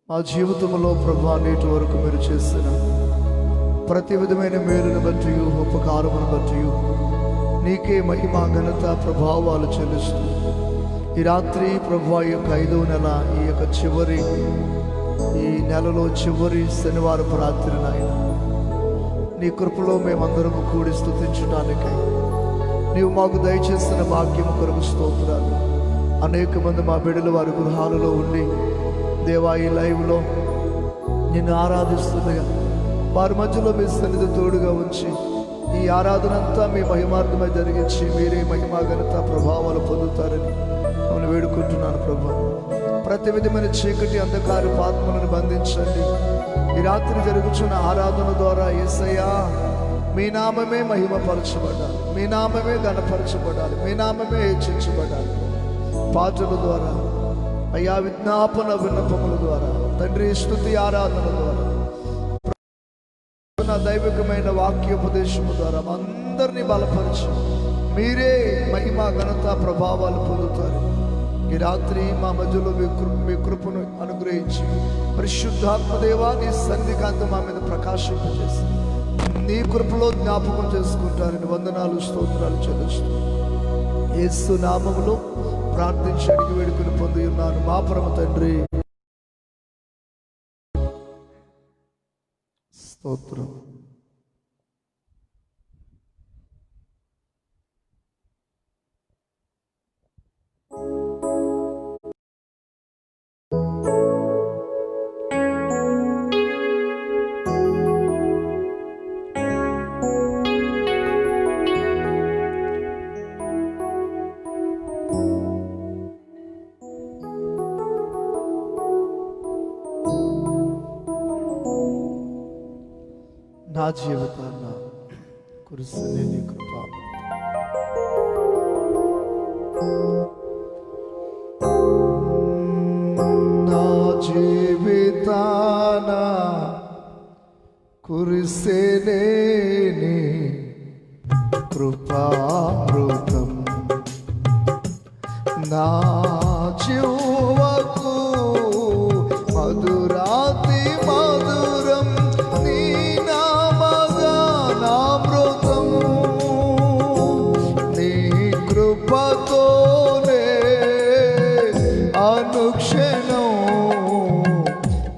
మా జీవితంలో ప్రభువా నేటి వరకు మీరు చేసిన ప్రతి విధమైన మేలును బట్టి ఉపకారమును బట్టి నీకే మహిమ ఘనత ప్రభావాలు చెల్లిస్తూ ఈ రాత్రి ప్రభువా యొక్క 5వ నెల ఈ యొక్క ఈ నెలలో చివరి శనివారపు రాత్రి నాయన నీ కృపలో మేమందరము కూడి స్తుతించడానికై నీవు మాకు దయచేసిన భాగ్యము కొరకు స్తోత్రాలు. అనేక మంది మా బిడ్డలు వారి గృహాలలో ఉండి దేవా ఈ లైవ్లో నిన్ను ఆరాధిస్తుండగా వారి మధ్యలో మీ సన్నిధి తోడుగా ఉంచి ఈ ఆరాధన అంతా మీ మహిమార్థమై జరిగించి మీరే మహిమా ఘనత ప్రభావాలు పొందుతారని నేను వేడుకుంటున్నాను ప్రభా. ప్రతి విధమైన చీకటి అంధకార ఆత్మలను బంధించండి. ఈ రాత్రి జరుగుతున్న ఆరాధన ద్వారా యేసయ్యా మీ నామమే మహిమపరచబడాలి, మీ నామమే ఘనపరచబడాలి, మీ నామమే హెచ్చించబడాలి. పాటల ద్వారా అయ్యా విజ్ఞాపన విన్నపముల ద్వారా తండ్రి స్తుతి ఆరాధన ద్వారా దైవికమైన వాక్యోపదేశము ద్వారా అందరినీ బలపరిచి మీరే మహిమ ఘనత ప్రభావాలు పొందుతారు. ఈ రాత్రి మా మధ్యలో మీ కృపను అనుగ్రహించి పరిశుద్ధాత్మ దేవా నీ సన్నిధికాంతం మా మీద ప్రకాశింపజేసి నీ కృపలో జ్ఞాపకం చేసుకుంటారని వందనాలు స్తోత్రాలు చెల్లిస్తూ యేసు నామములో ప్రార్థించి అడిగి వేడుకలు పొంది ఉన్నాను మా పరమ తండ్రి. స్తోత్రం. నా జీవితాన్న కురిసే నీ కృప నా జీవితాన కురిసే నీ కృపామృతం నా జీవకు మధురాతి మధురం అనుక్షణం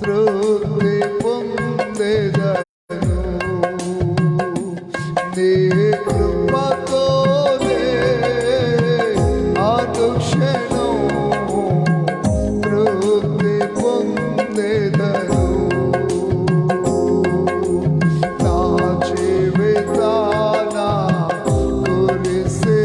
తృప్తి పొందేదను నీ కృపతోనే అనుక్షణం తృప్తి పొందేదను నా జీవితాన కురిసే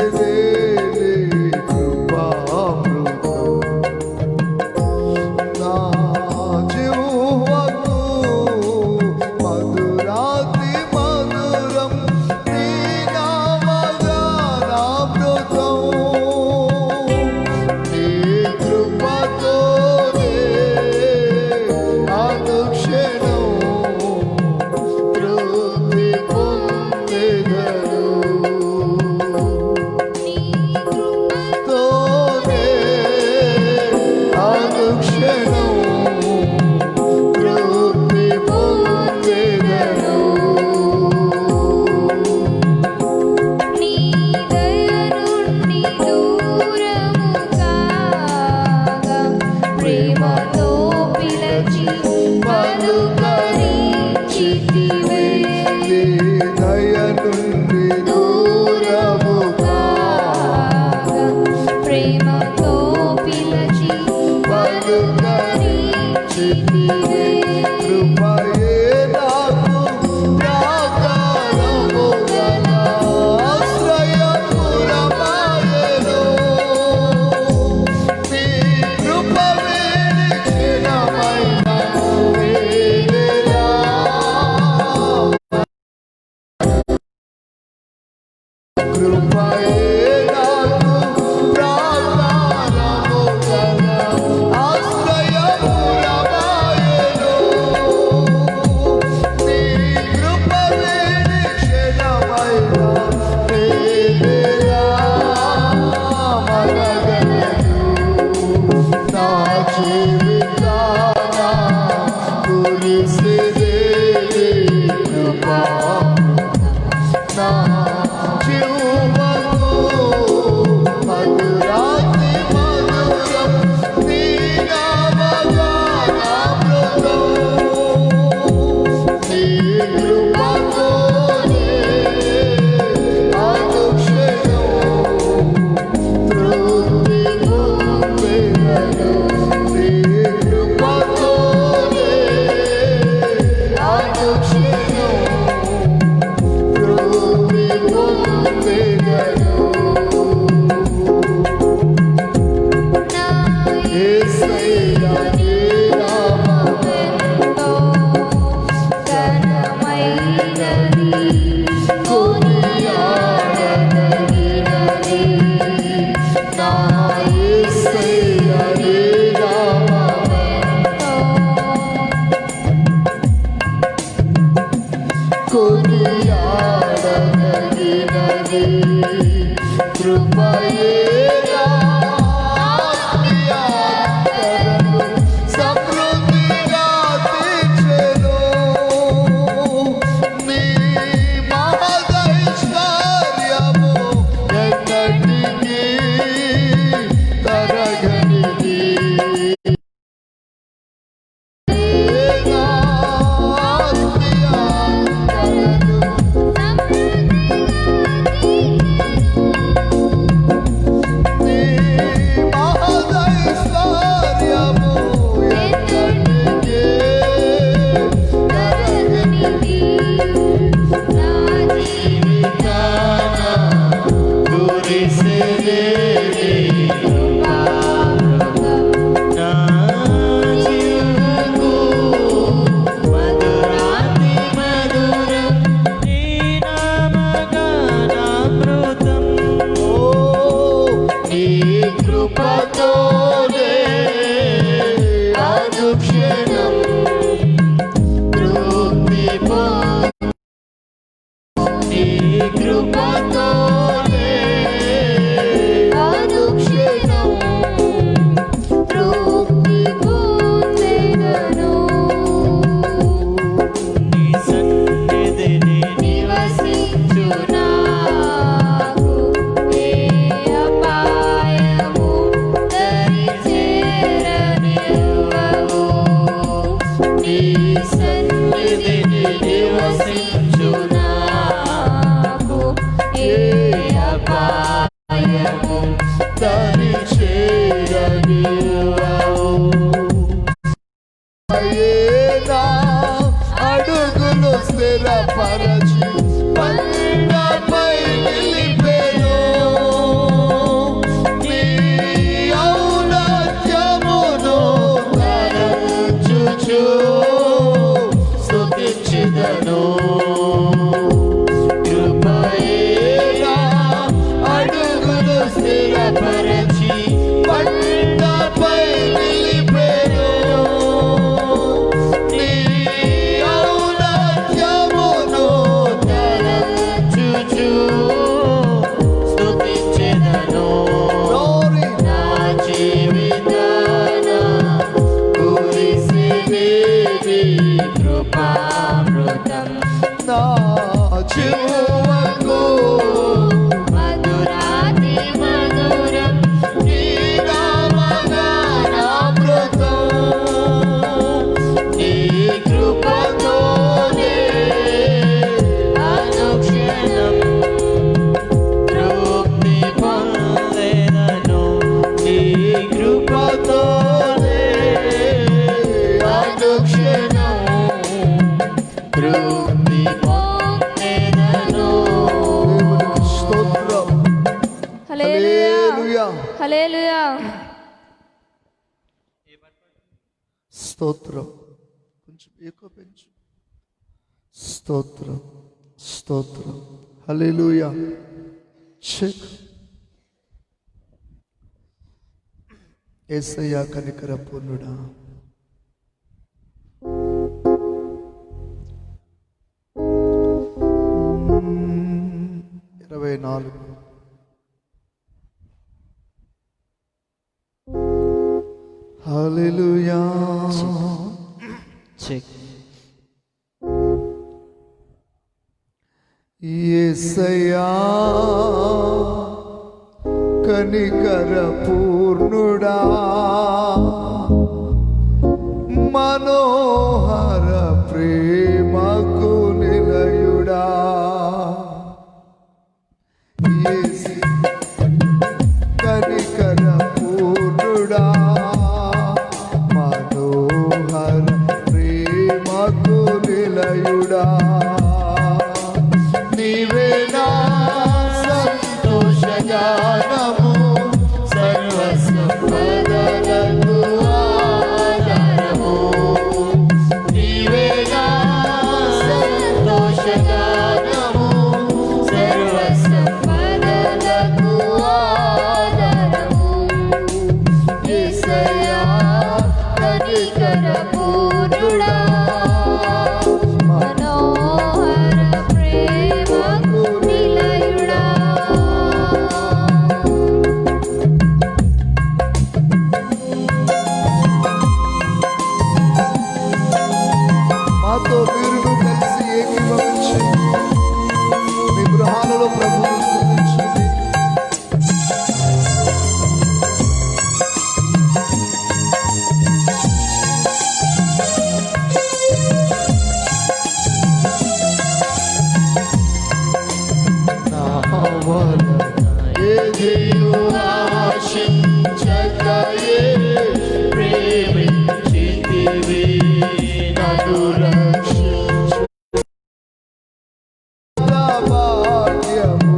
దరి చేరనివ్వవు. నా అడుగులు స్థిరపరచి బండపై నిలిపెను. నీ ఔన్నత్యమును తలంచుచు స్తుతించెదను. కృపయేనా అడుగులు స్థిరపరచి బండపై నిలిపెను. నీ ఔన్నత్యమును తలంచుచు స్తుతించెదను. నా జీవితాన కురిసెనే నీ కృపామృతం. నా జీవకు మధురాతి మధురం నీ నామగానామృతం. నీ కృపతోనే అనుక్షణం తృప్తి పొందెదను. నీ కృపతోనే అనుక్షణం తృప్తి పొందెదను. దేవునికి స్తోత్రం. హల్లెలూయా. హల్లెలూయా. స్తోత్రం. కొంచెం ఎక్కువ పెంచు. స్తోత్రం స్తోత్రం. హల్లెలూయా. చెక్. యేసయ్యా కనికర పూర్ణుడా, ఇరవై 24. హల్లెలూయా. చెక్. యేసయ్యా కనికర పూర్ణుడా, మనోహర ప్రేమకు నిలయుడా. యేసు కనికర పూర్ణుడా, మనోహర ప్రేమకు నిలయుడా. నీవే నా సంతోషగానము, సర్వ సంపదలకు ఆధారము. నీవే నా సంతోషగానము, సర్వ సంపదలకు ఆధారము. యేసయ్యా కనికర పూర్ణుడా, మనోహర ప్రేమకు నిలయుడా. మాతో వీరును కలిసి ఏకీభవించి మీ గృహాలలో ప్రభువును స్తుతించండి. నా వలన ఏదియు ఆశించకయే ప్రేమించితివి, నన్ను రక్షించు. భాగ్యము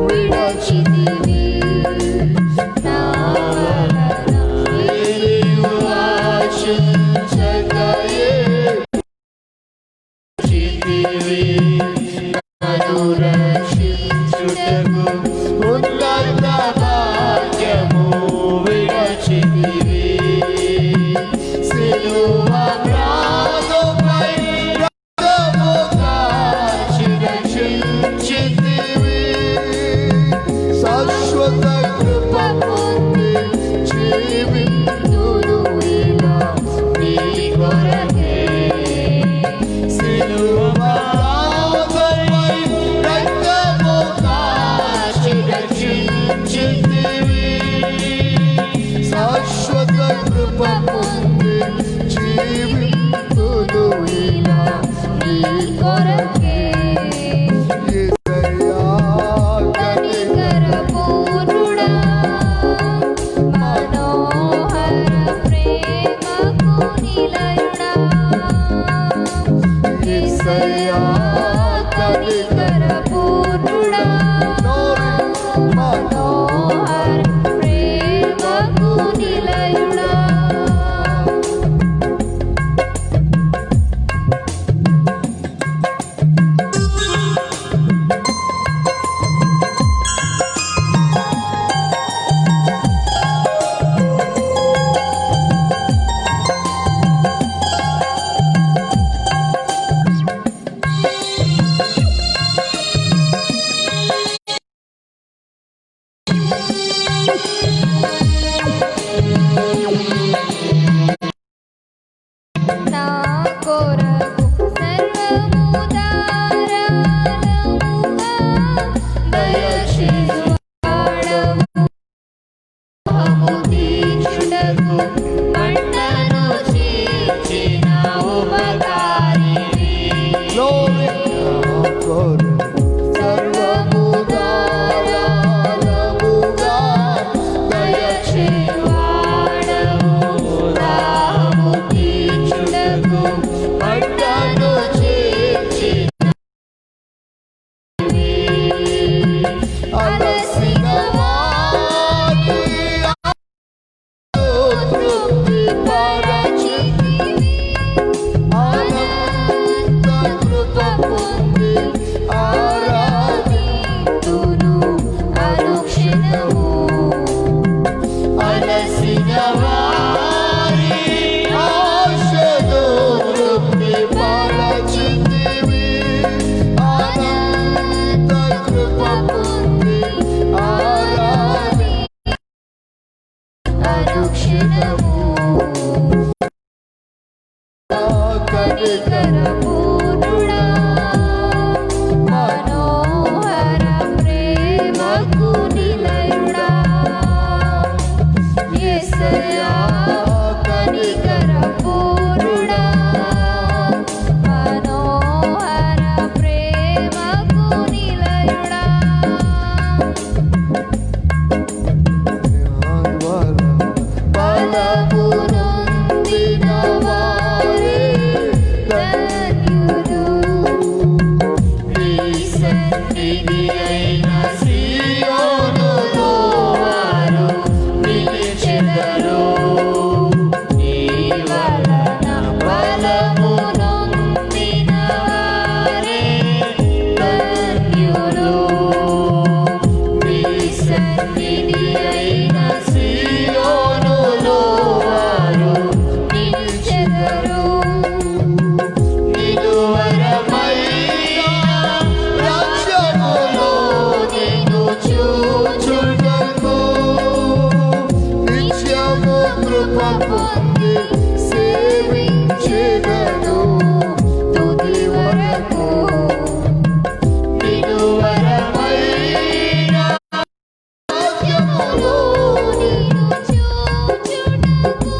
విడచితివి. నా వలన ఏదియు ఆశించకయే చితివి, నన్ను రక్షించుటకు ఉన్నత భాగ్యము విడచితివి. సిలువ మ్రానుపై రక్తము కార్చి రక్షించితివి. శాశ్వత కృప పొంది జీవింతును ఇలా నీ కొరకే. సిలువ మ్రానుపై రక్తము కార్చి రక్షించితివి. శాశ్వత కృప పొంది నా కొరకు సర్వము ధారాళముగా దయచేయువాడవు. మోహము తీర్చుటకు మంటను చీల్చిన ఉపకారివి. Glory. సర్వము ధారాళముగా దయచేయువాడవు. దాహము తీర్చుటకు మంటను చీల్చిన అలసిన వారి తృప్తి పరచితివి. అనంత కృప పొంది ఆరాధింతును అనుక్షణము. అలసిన వారి ఆశను తృప్తి పరచితివి. అనంత కృప పొంది అనుక్షణము కనికరపూర్ణుడా, మనోహర ప్రేమకు నిలయుడా. యేసయ్యా కనికరపూర్ణుడా, మనోహర ప్రేమకు నిలయుడా. బలమునొందిన వారే ధన్యులు. నీ సన్నిధి అయిన సీయోనులో వారు నిలిచెదరు. నీ వలన బలమునొందిన వారే ధన్యులు. నీ సన్నిధి అయిన సీయోనులో వారు నిలిచెదరు. నిలువరమైన రాజ్యములో నిన్ను చూచుటకు నిత్యము కృప పొంది సేవించెదను తుది వరకు నిలువరమైన రాజ్యములో నిన్ను చూచుటకు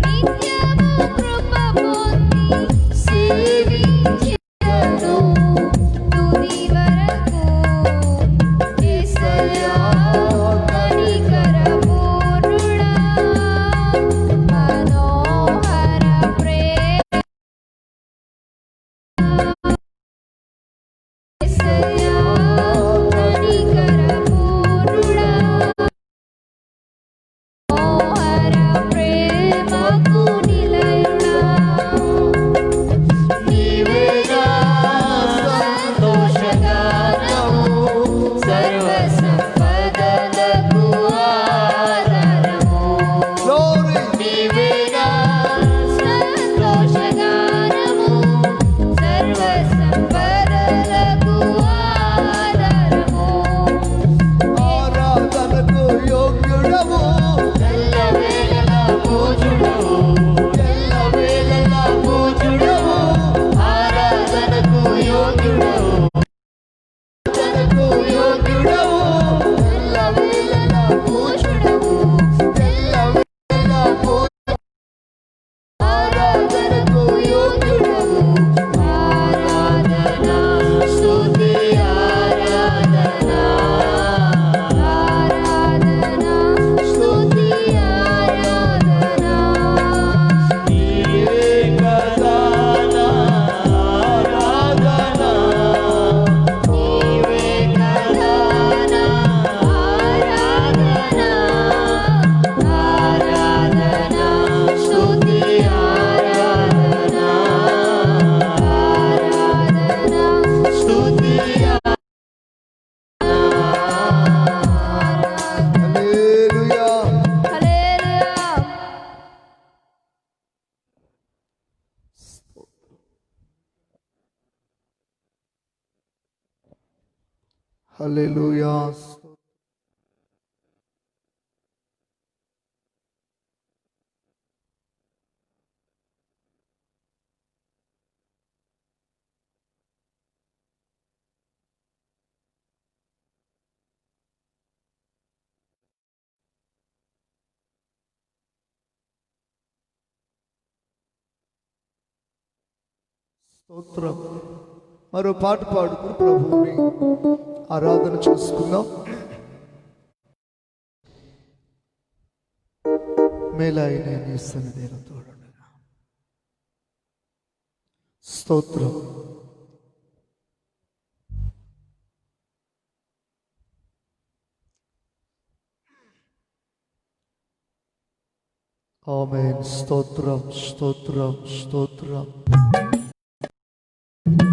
నిత్యము కృప పొంది సేవించెదను తుది వరకు. యేసయ్యా కనికరపూర్ణుడా, మనోహర ప్రేమ. యేసయ్యా కనికరపూర్ణుడా, మనోహర ప్రేమకు నిలయుడా. నీవేగా సంతోషగానము సర్వ సంపదలకు ఆధారము. Glory. నీవేగా సంతోషగానము సర్వ సంపదలకు ఆధారము. ఆరాధనకు యోగ్యుడవు ఎల్లవేళలా పూజుడవు. ఎల్లవేళలా పూజుడవు. ఆరాధనకు యోగ్యుడవు. ఆరాధనకు యోగ్యుడవు. ఎల్లవేళలా పూజుడవు. ఎల్లవేళలా ఆరాధనకు యోగ్యుడవు. ఆరాధన స్తుతి ఆరాధన. ఆరాధన స్తుతి ఆరాధన. నీవే కదా నా ఆరాధన. నీవే కదా నా ఆరాధన. ఆరాధన స్తుతి ఆరాధన. ఆరాధన స్తుతి హల్లెలూయా. హల్లెలూయా. హల్లెలూయా. స్తోత్రం. మరో పాట పాడుతూ ప్రభువుని ఆరాధన చేసుకుందాం. మేలైన నీ సన్నిధిలో తోడుండగా. స్తోత్రం. ఆమేన్. స్తోత్రం, స్తోత్రం, స్తోత్రం. నీ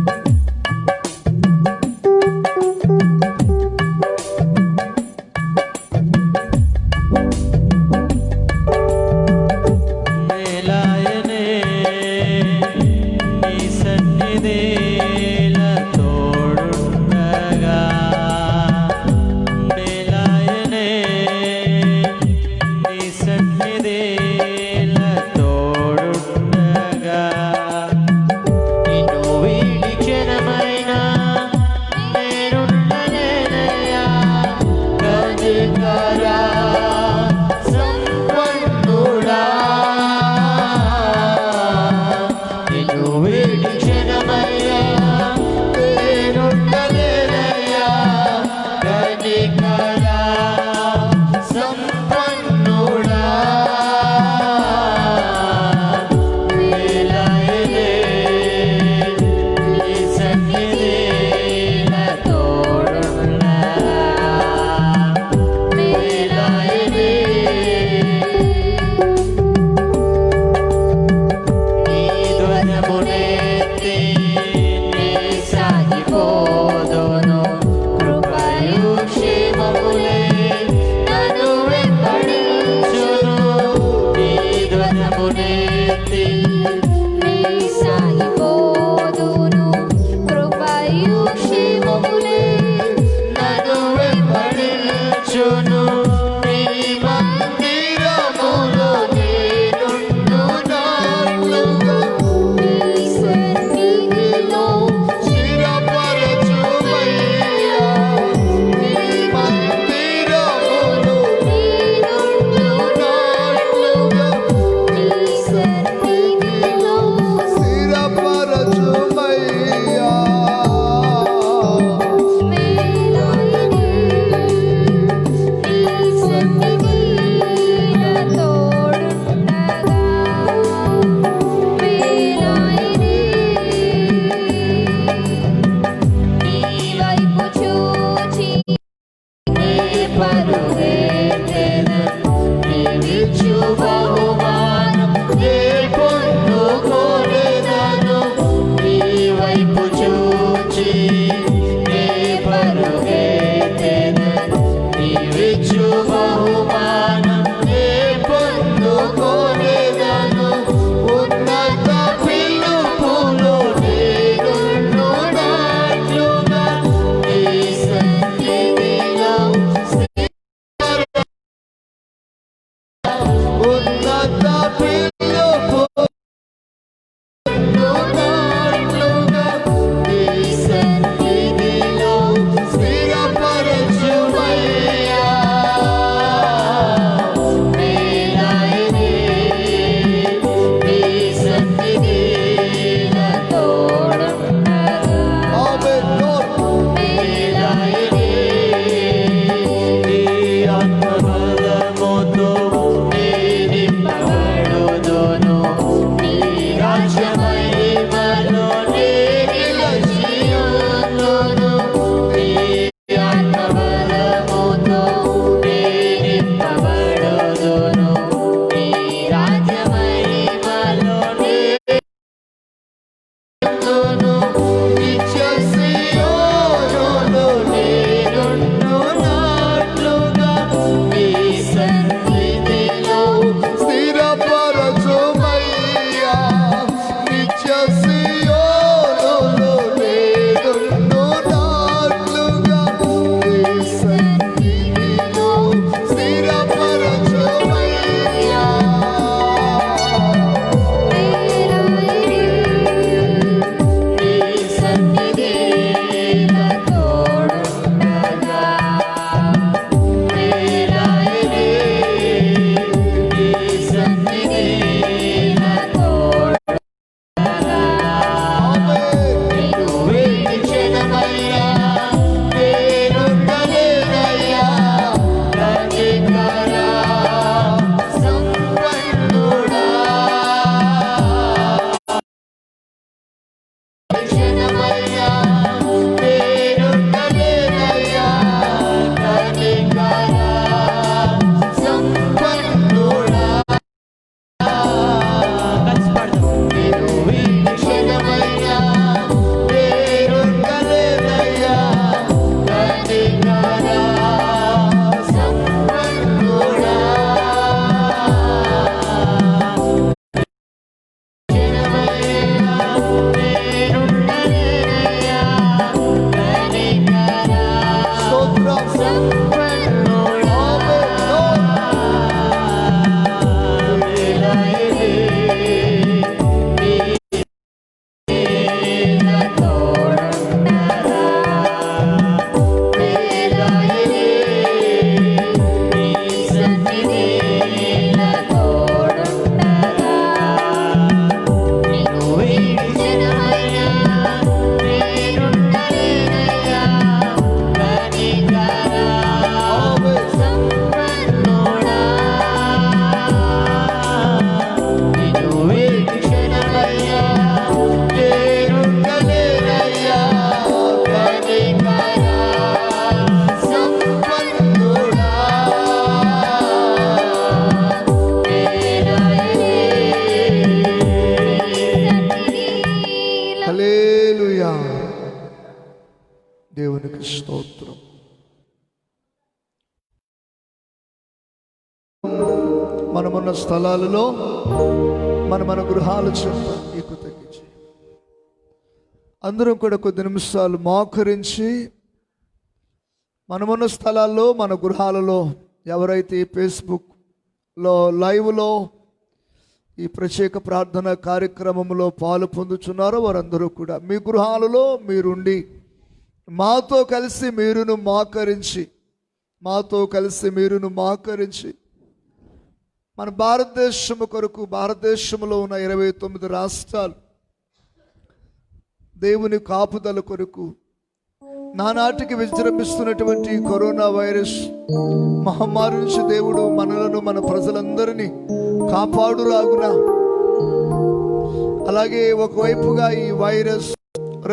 మనమున్న స్థలాలలో మన గృహాలు చెప్తాం. నీకు తగ్గించి అందరం కూడా కొద్ది నిమిషాలు మోకరించి మనమున్న స్థలాల్లో మన గృహాలలో ఎవరైతే ఫేస్బుక్లో లైవ్లో ఈ ప్రత్యేక ప్రార్థన కార్యక్రమంలో పాలు పొందుతున్నారో వారందరూ కూడా మీ గృహాలలో మీరుండి మాతో కలిసి మీరును మోకరించి మన భారతదేశము కొరకు, భారతదేశంలో ఉన్న 29 రాష్ట్రాలు దేవుని కాపుదల కొరకు, నానాటికి విజృంభిస్తున్నటువంటి కరోనా వైరస్ మహమ్మారి నుంచి దేవుడు మనలను, మన ప్రజలందరినీ కాపాడులాగున, అలాగే ఒకవైపుగా ఈ వైరస్,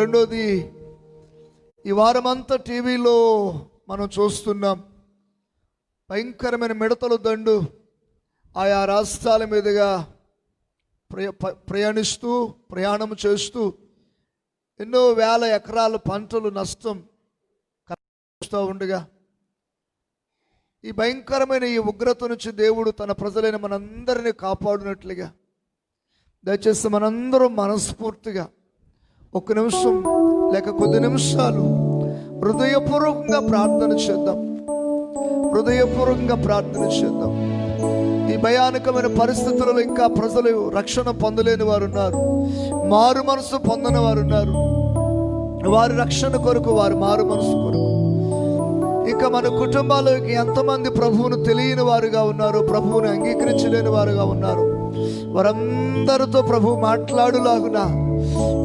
రెండోది ఈ వారమంతా టీవీలో మనం చూస్తున్నాం భయంకరమైన మిడతల దండు ఆయా రాష్ట్రాల మీదుగా ప్రయాణం చేస్తూ ఎన్నో వేల ఎకరాల పంటలు నష్టం కలుగుతూ ఉండగా, ఈ భయంకరమైన ఈ ఉగ్రత నుంచి దేవుడు తన ప్రజలైన మనందరినీ కాపాడినట్లుగా దయచేసి మనందరం మనస్ఫూర్తిగా ఒక నిమిషం లేక కొద్ది నిమిషాలు హృదయపూర్వకంగా ప్రార్థన చేద్దాం. ఈ భయానకమైన పరిస్థితులలో ఇంకా ప్రజలు రక్షణ పొందలేని వారు ఉన్నారు, మారు మనసు పొందని వారు ఉన్నారు. వారి రక్షణ కొరకు, వారి మారు మనసు కొరకు, ఇంకా మన కుటుంబాలకి ఎంతమంది ప్రభువును తెలియని వారుగా ఉన్నారు, ప్రభువుని అంగీకరించలేని వారుగా ఉన్నారు, వారందరితో ప్రభు మాట్లాడులాగున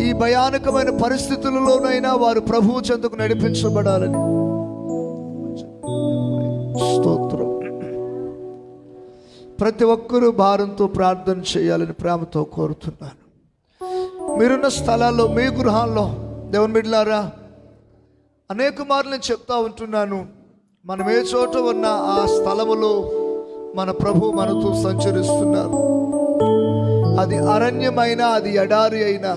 ఈ భయానకమైన పరిస్థితులలోనైనా వారు ప్రభువు చెంతకు నడిపించబడాలని స్తోత్రం. ప్రతి ఒక్కరూ భారంతో ప్రార్థన చేయాలని ప్రేమతో కోరుతున్నాను. మీరున్న స్థలాల్లో, మీ గృహాల్లో దేవుని బిడ్డలారా, అనేక మార్లు నేను చెప్తా ఉంటున్నాను, మనం ఏ చోట ఉన్న ఆ స్థలములో మన ప్రభు మనతో సంచరిస్తున్నారు. అది అరణ్యమైనా, అది ఎడారి అయినా,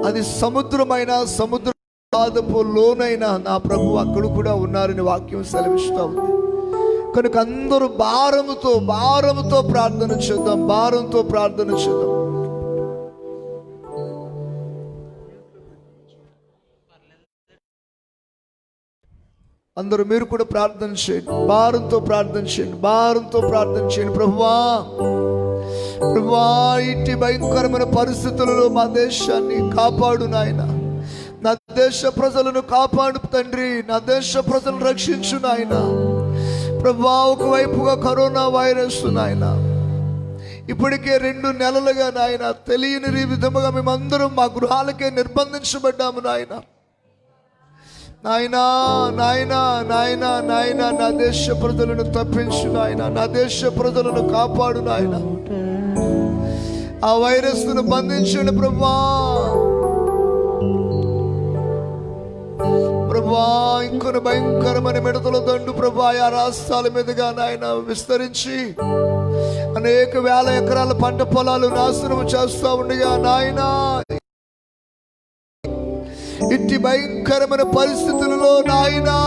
అది సముద్రమైనా, సముద్ర లోనైనా నా ప్రభు అక్కడ కూడా ఉన్నారని వాక్యం సెలవిస్తూ ఉంది. కనుక అందరూ భారముతో ప్రార్థన చేద్దాం. అందరూ మీరు కూడా ప్రార్థన చేయండి, భారంతో ప్రార్థన చేయండి. ప్రభువా ఇట్టి భయంకరమైన పరిస్థితులలో మా దేశాన్ని కాపాడు నాయన. నా దేశ ప్రజలను కాపాడు తండ్రి, నా దేశ ప్రజలను రక్షించు నాయన. ప్రభువా ఒకవైపుగా కరోనా వైరస్ నాయన, ఇప్పటికే 2 నెలలుగా నాయన తెలియని విధముగా మేమందరం మా గృహాలకే నిర్బంధించబడ్డాము నాయన. నా దేశ ప్రజలను తప్పించు నాయన, నా దేశ ప్రజలను కాపాడు నాయన. ఆ వైరస్ ను బంధించండి ప్రభువా. ఇంకొన్ని భయంకరమైన మిడతల దండు ప్రభా ఆ రాష్ట్రాల మీదుగా నాయన విస్తరించి అనేక వేల ఎకరాల పంట పొలాలు నాశనం చేస్తూ ఉండగా నాయన, ఇట్టి భయంకరమైన పరిస్థితులలో నాయనా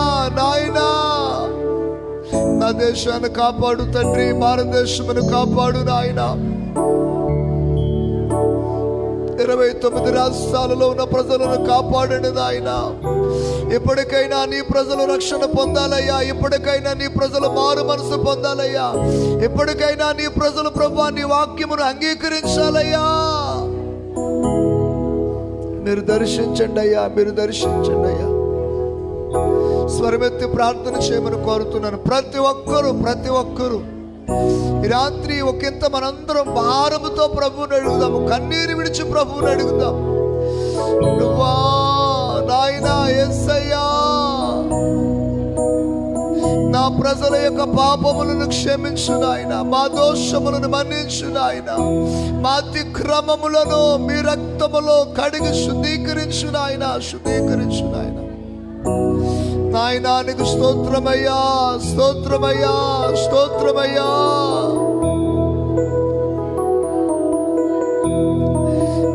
నా దేశాన్ని కాపాడు తండ్రి, భారతదేశమును కాపాడు నాయన. 29 రాష్ట్రాలలో ఉన్న ప్రజలను కాపాడండి నాయన. ఎప్పటికైనా నీ ప్రజలు రక్షణ పొందాలయ్యా, ఎప్పటికైనా నీ ప్రజలు మారు మనసు పొందాలయ్యా, ఎప్పటికైనా నీ ప్రజలు ప్రభువా నీ వాక్యమును అంగీకరించాలయ్యా. మీరు దర్శించండి అయ్యా. స్వరమెత్తి ప్రార్థన చేయమని కోరుతున్నాను. ప్రతి ఒక్కరూ ఈ రాత్రి ఒకంత మనందరం భారముతో ప్రభువుని అడుగుదాము, కన్నీరు విడిచి ప్రభువుని అడుగుదాం. ప్రభువా నాయనా యేసయ్యా, నా ప్రజల యొక్క పాపములను క్షమించు నాయన, మా దోషములను మన్నించు నాయన, మా అతిక్రమములను మీ రక్తములో కడిగి శుద్ధీకరించు నాయన. నాయనానికి స్తోత్రమయ్యా.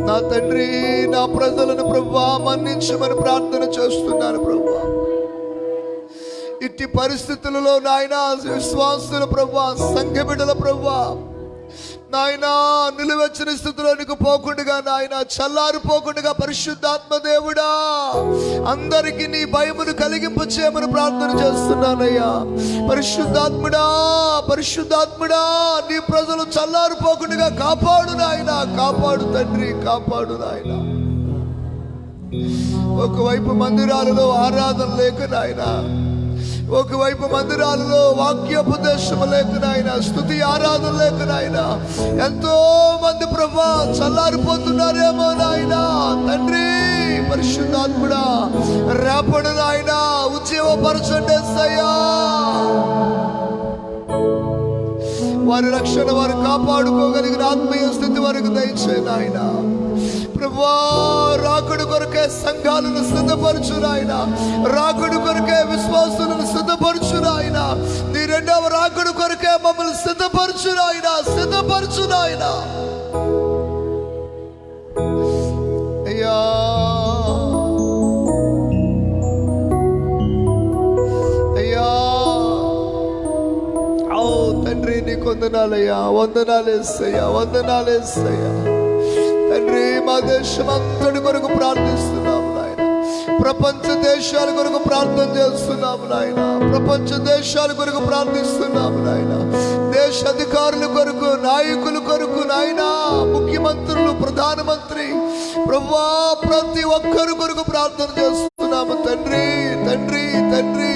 నా తండ్రి, నా ప్రజలను ప్రభువా మన్నించమని ప్రార్థన చేస్తున్నాను ప్రభువా. ఇట్టి పరిస్థితులలో నాయన విశ్వాసుల ప్రభువా, సంఘ బిడ్డల ప్రభువా నాయన నిలువెచ్చని స్థితిలోనికి పోకుండా నాయన చల్లారిపోకుండా పరిశుద్ధాత్మ దేవుడా అందరికి నీ భయమును కలిగింపు చేయమని ప్రార్థన చేస్తున్నానయ్యా. పరిశుద్ధాత్ముడా, పరిశుద్ధాత్ముడా నీ ప్రజలు చల్లారిపోకుండా కాపాడు నాయన, కాపాడు తండ్రి, కాపాడు నాయన. ఒకవైపు మందిరాలలో ఆరాధన లేక నాయన, ఒకవైపు మందిరాలలో వాక్యోపదేశం లేక నాయన, స్తుతి ఆరాధన లేక నాయన ఎంతో మంది ప్రభా చల్లారిపోతున్నారేమో నాయన. తండ్రి పరిశుద్ధాత్ముడా రేపడు నాయన ఉజ్జీవపరచండి యేసయ్యా. వారి రక్షణ వారు కాపాడుకోగలిగిన ఆత్మీయ స్థితి వరకు దయచేయి నాయన. ప్రభువా రాకడు కొరకే సంఘాలను సిద్ధపరచు నాయన, రాకడు కొరకే విశ్వాసులను సిద్ధపరచు నాయన, నీ రెండవ రాకడు కొరకే మమ్మల్ని సిద్ధపరచు నాయన, సిద్ధపరచు నాయన. అయ్యా అయ్యా ఓ తండ్రి నీకు వందనాలయ్యా, వందనాలేసయ్యా, వందనాలేసయ్యా. తండ్రి మా దేశం అంతటి కొరకు ప్రార్థిస్తున్నాము నాయన, ప్రపంచ దేశాల కొరకు ప్రార్థన చేస్తున్నాము నాయన, ప్రపంచ దేశాల కొరకు ప్రార్థిస్తున్నాము నాయన, దేశ అధికారుల కొరకు, నాయకుల కొరకు నాయన, ముఖ్యమంత్రులు, ప్రధానమంత్రి ప్రభువా ప్రతి ఒక్కరి కొరకు ప్రార్థన చేస్తున్నాము తండ్రి, తండ్రి, తండ్రి.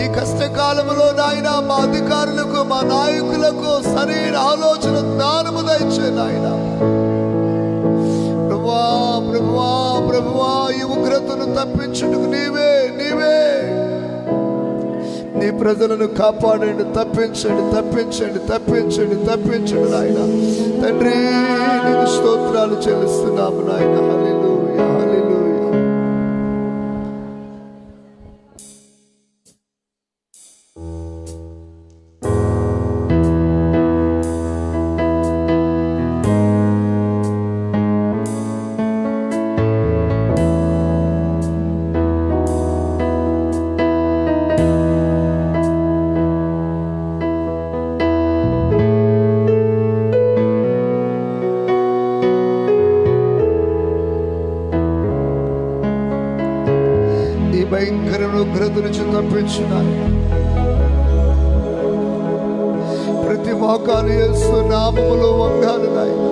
ఈ కష్టకాలంలో నాయన మా అధికారులకు, మా నాయకులకు సరైన ఆలోచన జ్ఞానము దయచే నాయన. ప్రభువా ప్రభువా ఈ ఉగ్రతను తప్పించుటకు నీవే, నీవే నీ ప్రజలను కాపాడండి, తప్పించండి, తప్పించండి, తప్పించండి, తప్పించండి నాయన. తండ్రి నీకు స్తోత్రాలు చెల్లిస్తున్నాము నాయన. హల్లెలూయా, హల్లెలూయా. భయంకరమైన ఉగ్రత నుంచి తప్పించున్నాను. ప్రతి మోకాలు యేసు నామములో వంగాలు నాయన,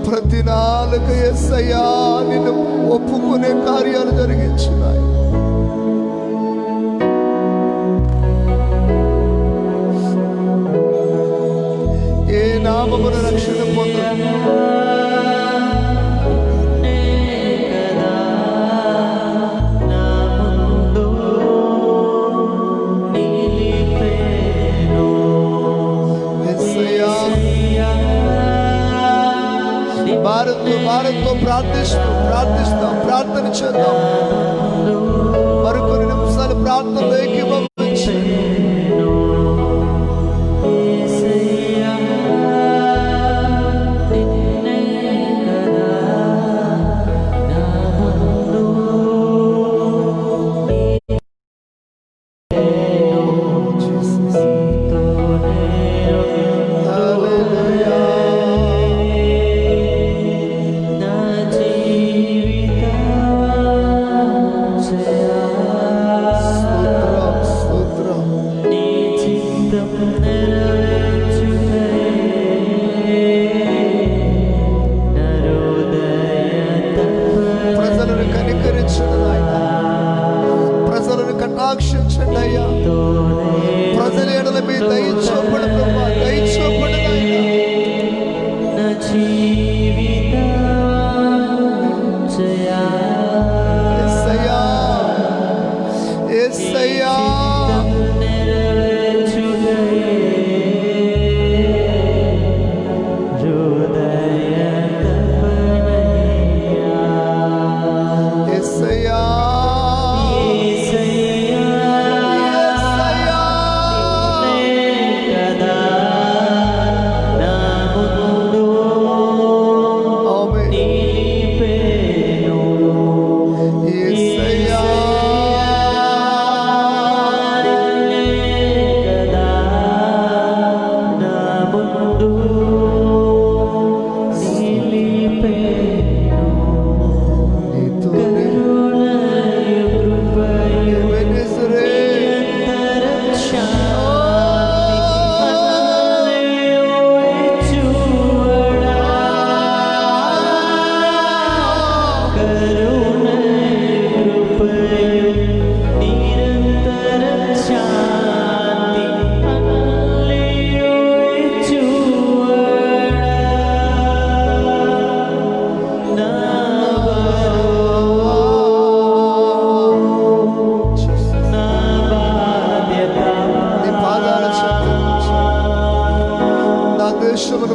ప్రతి నాలుక యేసయ్యా నిన్ను ఒప్పుకునే కార్యాలు జరిగించున్నాయి. ఏ నామమున రక్షణ పొందదు. భారత్తో ప్రార్థిస్తాం, ప్రార్థన చేద్దాం. మరికొన్ని నిమిషాలు ప్రార్థనలో ఏకీభవించి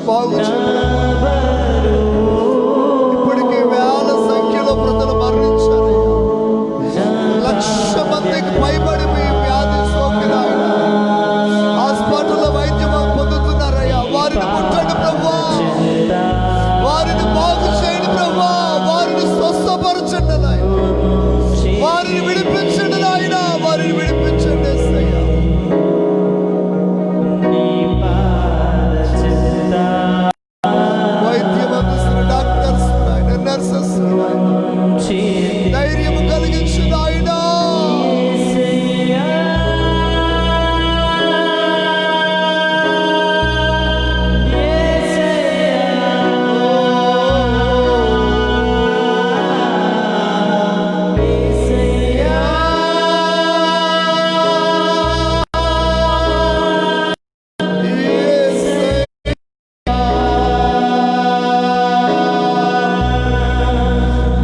ఇప్పుడు బాగు చేయబడు. ఇప్పటికీ వేల సంఖ్యలో ప్రజలు మరణించారయ్యా. 1,00,000 మందికి పైబడి మీ వ్యాధి సోకినాయన హాస్పిటల్లో వైద్యం పొందుతున్నారయ్యా. వారిని ముట్టండి ప్రభువా, వారిని బాగు చేయండి ప్రభువా, వారిని స్వస్థపరచండి నాయన, వారిని విడిపించండి నాయన, వారిని విడిపించండి యేసయ్యా. వైద్యం అందిస్తున్న డాక్టర్స్ నాయన, నర్సెస్ నాయన, ధైర్యం కలిగించు నాయన.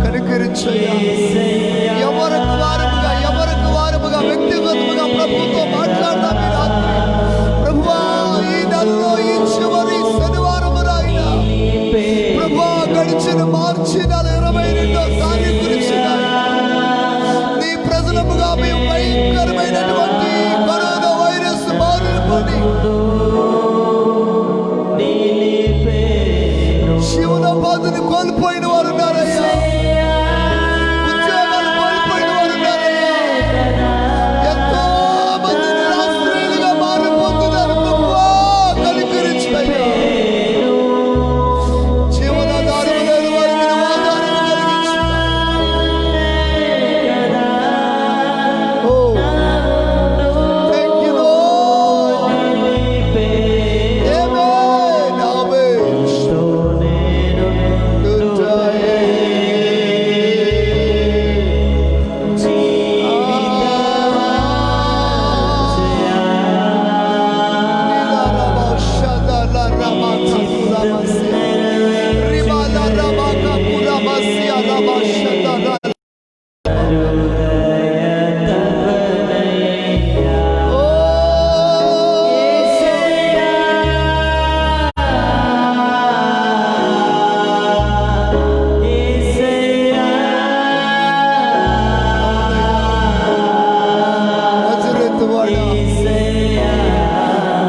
కనికరించయ్యా. ఎవరికి వారముగా వ్యక్తిగతముగా ప్రభుతో మాట్లాడదాం ఈ రాత్రి. ప్రభువా, ఈ నెలలో ఈ చివరి శనివారం రాయిన ప్రభువా, గడిచిన మార్చి నెల 22వ తారీఖు గురించి నీ ప్రజలముగా మేము భయంకరమైనటువంటి కరోనా వైరస్ బారిన పడి జీవనోపాధిని కోల్పోయిన వారు ఉన్నారయ్యా. ఉద్యోగాలు కోల్పోయిన వారు ఉన్నారయ్యా. ఎంతో మంది నిరాశ్రయులుగా మారిపోతున్నారు ప్రభువా, కనికరించయ్యా. జీవనాధారం లేని వారికి నువ్వు ఆధారం కలిగించు. Oh, thank you, Lord. Amen. Amen.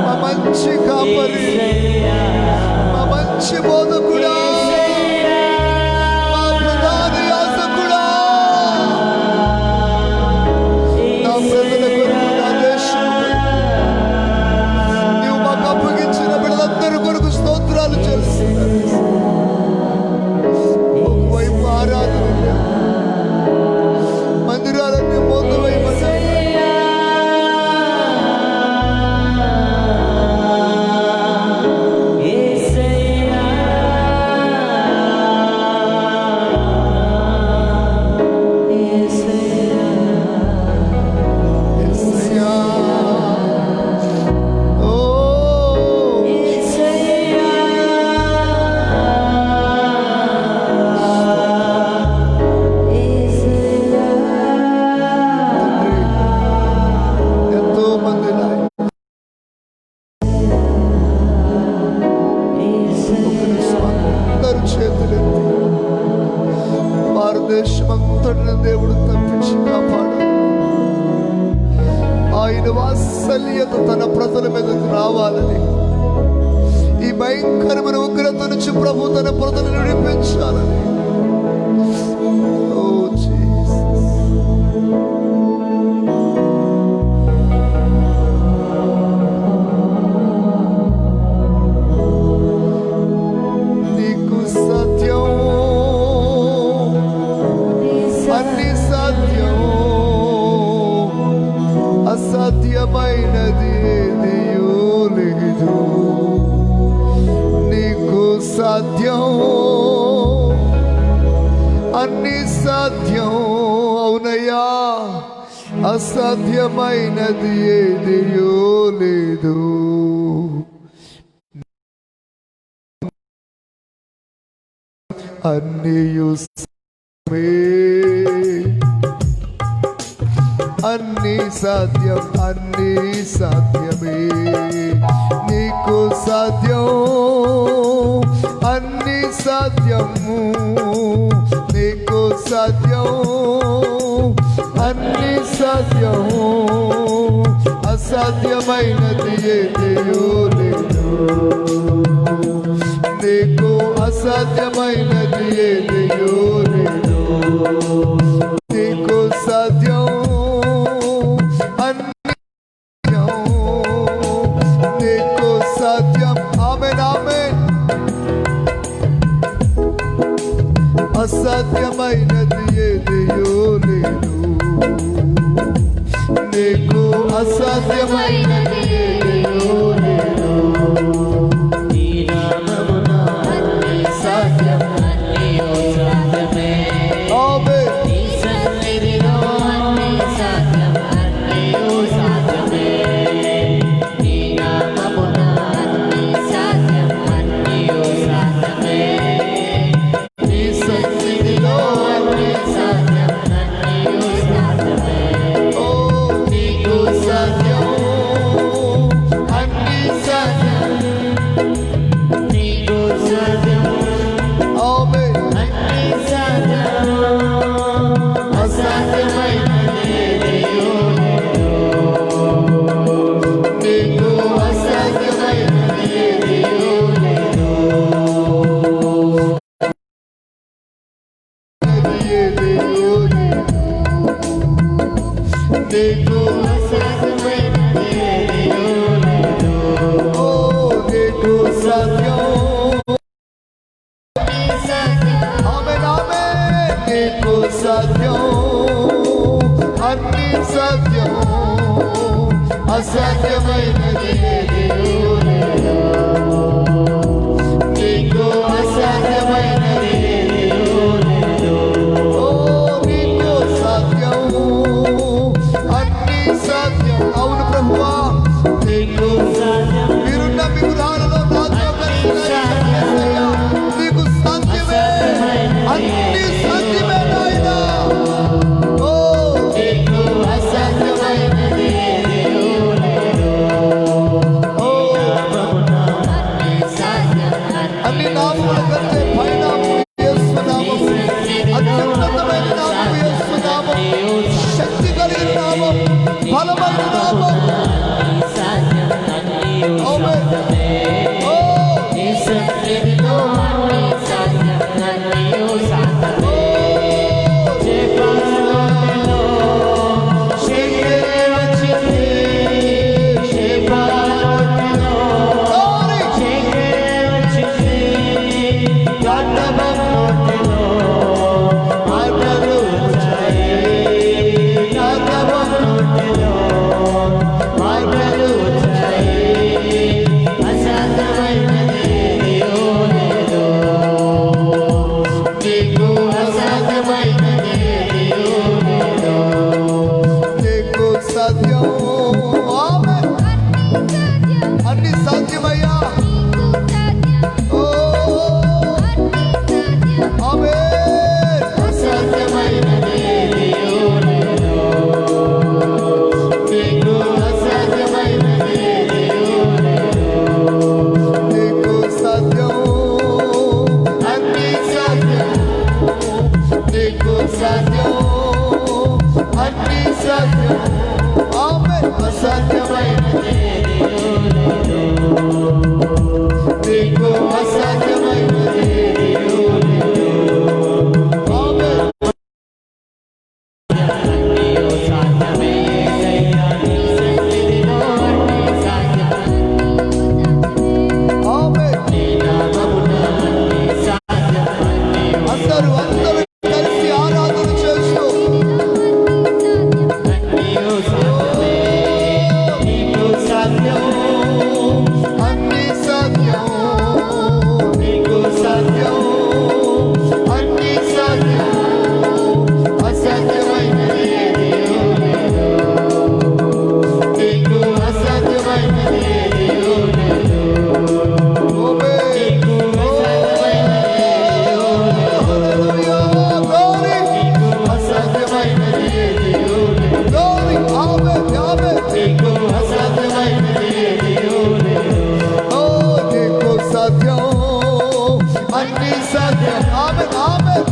మా మంచి కాపరి, మా మంచి బోధకుడా, మా ప్రధాన యాజకుడా, నా ప్రజల కొరకు, నా దేశం నీవు మాకు అప్పగించిన బిడ్డలందరి కొరకు స్తోత్రాలు చేస్తున్నాను. ఒకవైపు ఆరాధన, మందిరాలన్నీ మోతవైపడ్డాయి. భారతదేశమంతటిని దేవుడు తప్పించి కాపాడు. ఆయన వాత్సల్యత తన ప్రజల మీదకు రావాలని, ఈ భయంకరమైన ఉగ్రత నుంచి ప్రభు తన ప్రజలను విడిపించాలని. ఓ జీసస్, నీకు సత్యం అన్ని సాధ్యం, అసాధ్యమైనది ఏదియూ లేదు. నీకు సాధ్యం అన్ని సాధ్యం, అవునయ్యా, అసాధ్యమైనది ఏదియూ లేదు. అన్నియు అన్ని సాధ్యం, అన్ని సాధ్యమే, నీకు సాధ్యం సాధ్యము, నీకు సాధ్యం అన్ని సాధ్యము, అసాధ్యమైనది ఏదియో లేదు, నీకు అసాధ్యమైనది ఏదియో లేదు, నీకు సాధ్యం అన్ని నీకు సాధ్యం. ఆమేన్ ఆమేన్. అసాధ్యమైనది ఏదియో లేదు, నీకు అసాధ్యమైనది ఏదియో లేదు. నీ నామమున అన్ని సాధ్యం, అన్నియు సాధ్యమే. ఆమేన్. నీ సన్నిధిలో అన్ని సాధ్యం, అన్నియు సాధ్యమే. నీ నామమున అన్ని సాధ్యం, అన్నియు సాధ్యమే. నీ సన్నిధిలో అన్ని సాధ్యం, అన్నియు సాధ్యమే. ఓ నీకు సాధ్యం అన్ని సాధ్యం. నీకు సాధ్యం ఆమేన్. అన్ని సాధ్యం, అసాధ్యమైనది ఏదియో లేదు. నీకు అసాధ్యమైనది ఏదియో లేదు. ఏదియో లేదు, నీకు అసాధ్యమైనది ఏదియో లేదు. ఓ నీకు సాధ్యం. ఆమేన్ ఆమేన్. నీకు సాధ్యం అన్ని సాధ్యం, అసాధ్యమైనది ఏదియో లేదు, నీకు అసాధ్యమైనది ఏదియో లేదు. ఓ నీకు సాధ్యం అన్ని సాధ్యం. అవును ప్రభువా, నీకు సాధ్యం. మీరున్న మీ ఉదాహరణలో నాతో కలిసి యేసయ్యా, నీకు సాధ్యమే, అన్ని సాధ్యమే నాయనా. ఓ నీకు అసాధ్యమైనది ఏదియో లేదు. ఓ నామమున అన్ని సాధ్యం, అన్ని నామముల కంటే పైనామము యేసు నామము, అత్యున్నతమైన నామము యేసు నామం, శక్తి కలిగిన నామం, బలమైన నామం. అన్ని సాధ్యం, అన్నియు సాధ్యమే. ఓ నీ సన్నిధిలో అన్ని సాధ్యం, అన్నియు సాధ్యమే. చేపలోనిలో శక్తి వచ్చింది, చేపలోనిలో glory. శక్తి వచ్చింది. గడ్డబండిలో ఆటలు వచ్చాయి, గడ్డబండిలో ఆటలు వచ్చాయి. అసాధ్యమైనది ఏదియో లేదు. అన్ని సాధ్యం. ఆమేన్ ఆమేన్.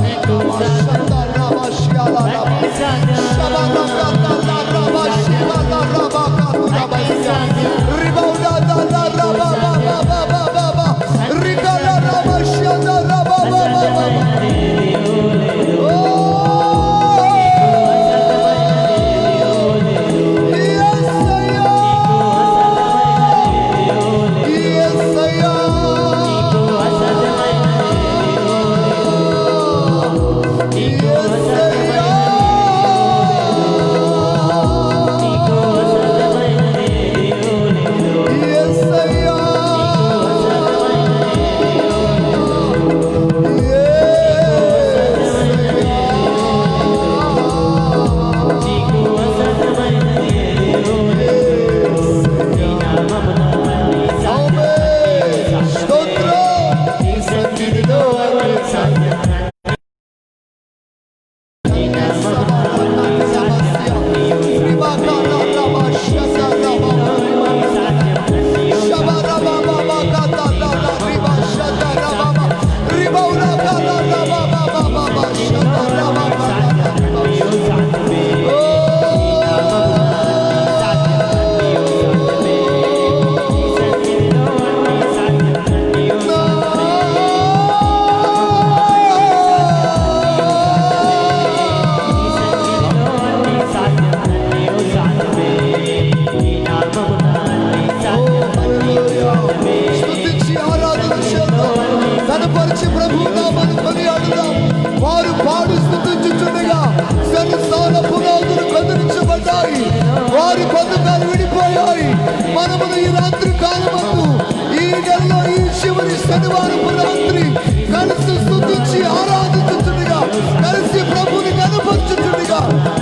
శనివారపు రాత్రి కలిసి స్తుతించి ఆరాధించుచుండగా, కలిసి ప్రభుని కనపరచుచుండగా,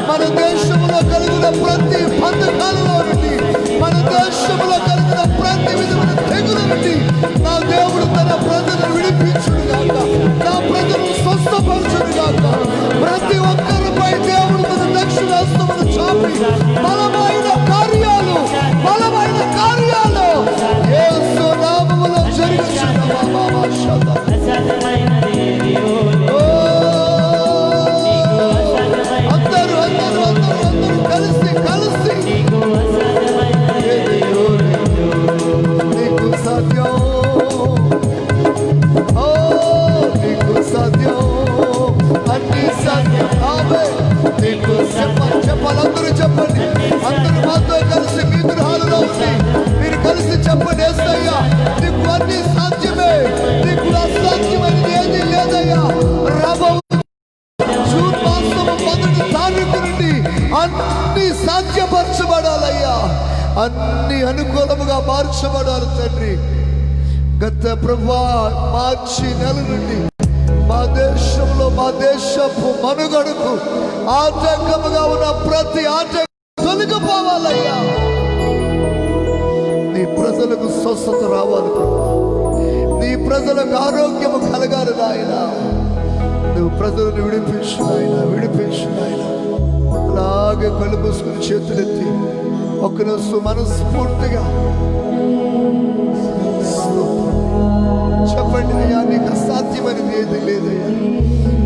మన దేశంలో కలిగిన ప్రతి బంధకాలలో నుండి, మన దేశంలో కలిగిన ప్రతి విధమైన తెగుల నుండి నా దేవుడు తన ప్రజలను విడిపించుడుగాక, నా ప్రజలను స్వస్థపరచుడుగాక. ప్రతి ఒక్కరిపై దేవుడు తన దక్షిణ హస్తమును చాపి బలమైన కార్యాలు యేసు నామములో జరిగించును. అందరూ కలిసి నీకు సాధ్యం, నీకు సాధ్యం, అన్ని సాధ్యం. ఆమేన్. నీకు చెప్పాలి, అందరూ చెప్పండి. అందరూ మాతో కలిసి మీ గృహాలలో ఉంది మీరు కలిసి చెప్పండి. యేసయ్యా నీకు అన్ని సాధ్యమే, నీకు అసాధ్యమైనది ఏది లేదయ్యా. జూన్ మాసము 1వ తారీఖు నుండి అన్ని సాధ్యపరచబడాలయ్యా, అన్ని అనుకూలముగా మార్చబడాలి తండ్రి. గత ప్రభా మార్చి నెల నుండి మా దేశంలో మా దేశపు మనుగడకు ఆటంకముగా ఉన్న ప్రతి ఆటంకం తొలగిపోవాలయ్యా. నీ ప్రజలకు స్వస్థత రావాలి ప్రభా, నీ ప్రజలకు ఆరోగ్యము కలగాలి నాయన. నువ్వు ప్రజలను విడిపించు నాయన, విడిపించు నాయన. అలాగే కళ్ళు మూసుకుని చేతులెత్తి ఒక మనస్ఫూర్తిగా చెప్పండి. అయ్యా నీకు అసాధ్యమైనది ఏది లేదయ్యా,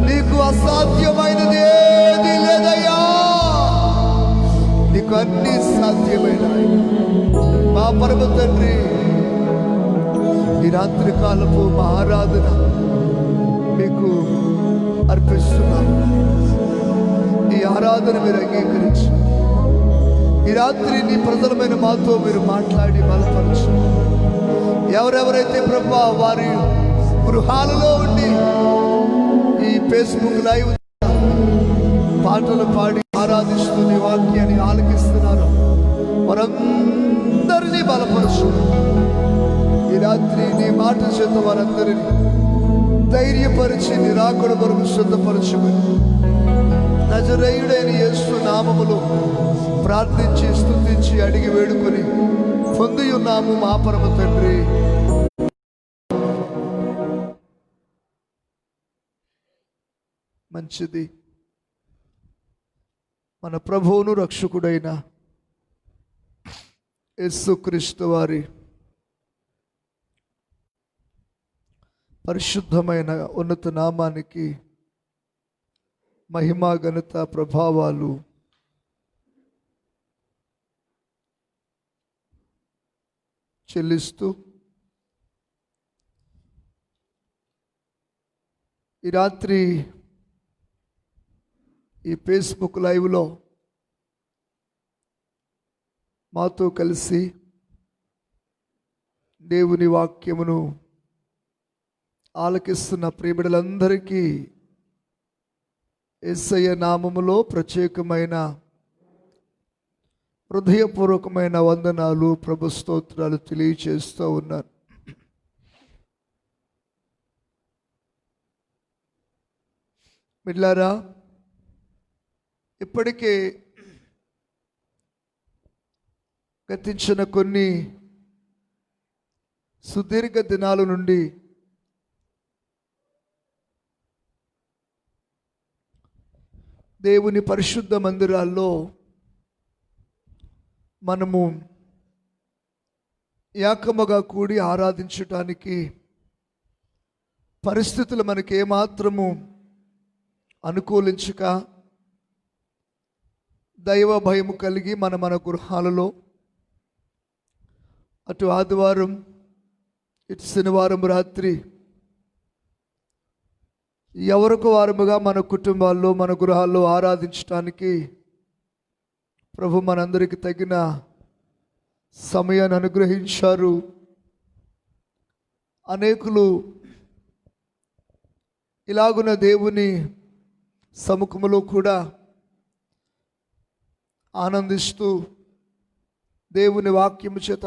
నీకు అసాధ్యమైనది ఏది లేదయ్యా, నీకు అన్ని సాధ్యమైన మా పరమ తండ్రి. ఈ రాత్రి కాలపు మా ఆరాధన మీకు అర్పిస్తున్నాను. ఈ ఆరాధన మీరు అంగీకరించి ఈ రాత్రి నీ ప్రజలమైన మాతో మీరు మాట్లాడి బలపరచు. ఎవరెవరైతే ప్రభా వారి గృహాలలో ఉండి ఈ ఫేస్బుక్ లైవ్ పాటలు పాడి ఆరాధిస్తూ నీ వాక్యాన్ని ఆలకిస్తున్నారు, వారందరినీ బలపరచు. ఈ రాత్రి నీ మాట చేత వారందరినీ ధైర్యపరిచి నీ రాకడ కొరకు సిద్ధపరచుకుని నజరేయుడైన యేసు నామములో ప్రార్థించి స్తుతించి అడిగి వేడుకొని పొంది ఉన్నాము మా పరమ తండ్రి. మంచిది. మన ప్రభువును రక్షకుడైన యేసుక్రీస్తు వారి పరిశుద్ధమైన ఉన్నత నామానికి మహిమా ఘనత ప్రభావాలు చెల్లిస్తూ ఈ రాత్రి ఈ ఫేస్బుక్ లైవ్లో మాతో కలిసి దేవుని వాక్యమును ఆలకిస్తున్న ప్రియబిడలందరికీ యేసయ్య నామములో ప్రత్యేకమైన హృదయపూర్వకమైన వందనాలు ప్రభు స్తోత్రాలు తెలియచేస్తూ ఉన్నాను. మిట్లారా, ఇప్పటికే గతించిన కొన్ని సుదీర్ఘ దినాల నుండి దేవుని పరిశుద్ధ మందిరాల్లో మనము ఏకముగా కూడి ఆరాధించటానికి పరిస్థితులు మనకి ఏమాత్రము అనుకూలించక దైవ భయము కలిగి మన గృహాలలో అటు ఆదివారం ఇటు శనివారం రాత్రి ఎవరికి వారముగా మన కుటుంబాల్లో మన గృహాల్లో ఆరాధించటానికి ప్రభు మనందరికీ తగిన సమయాన్ని అనుగ్రహించారు. అనేకులు ఇలాగున దేవుని సముఖములో కూడా ఆనందిస్తూ దేవుని వాక్యము చేత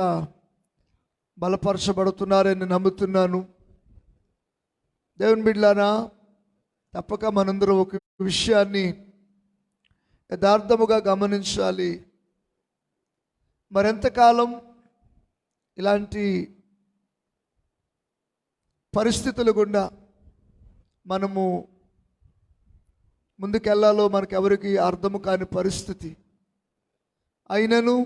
బలపరచబడుతున్నారని నమ్ముతున్నాను. దేవుని బిడ్డలారా, తప్పక మనందరం ఒక విషయాన్ని యథార్థముగా గమనించాలి. మరెంతకాలం ఇలాంటి పరిస్థితులు గుండా మనము ముందుకెళ్లాలో మనకు ఎవరికి అర్థము కాని పరిస్థితి అయినను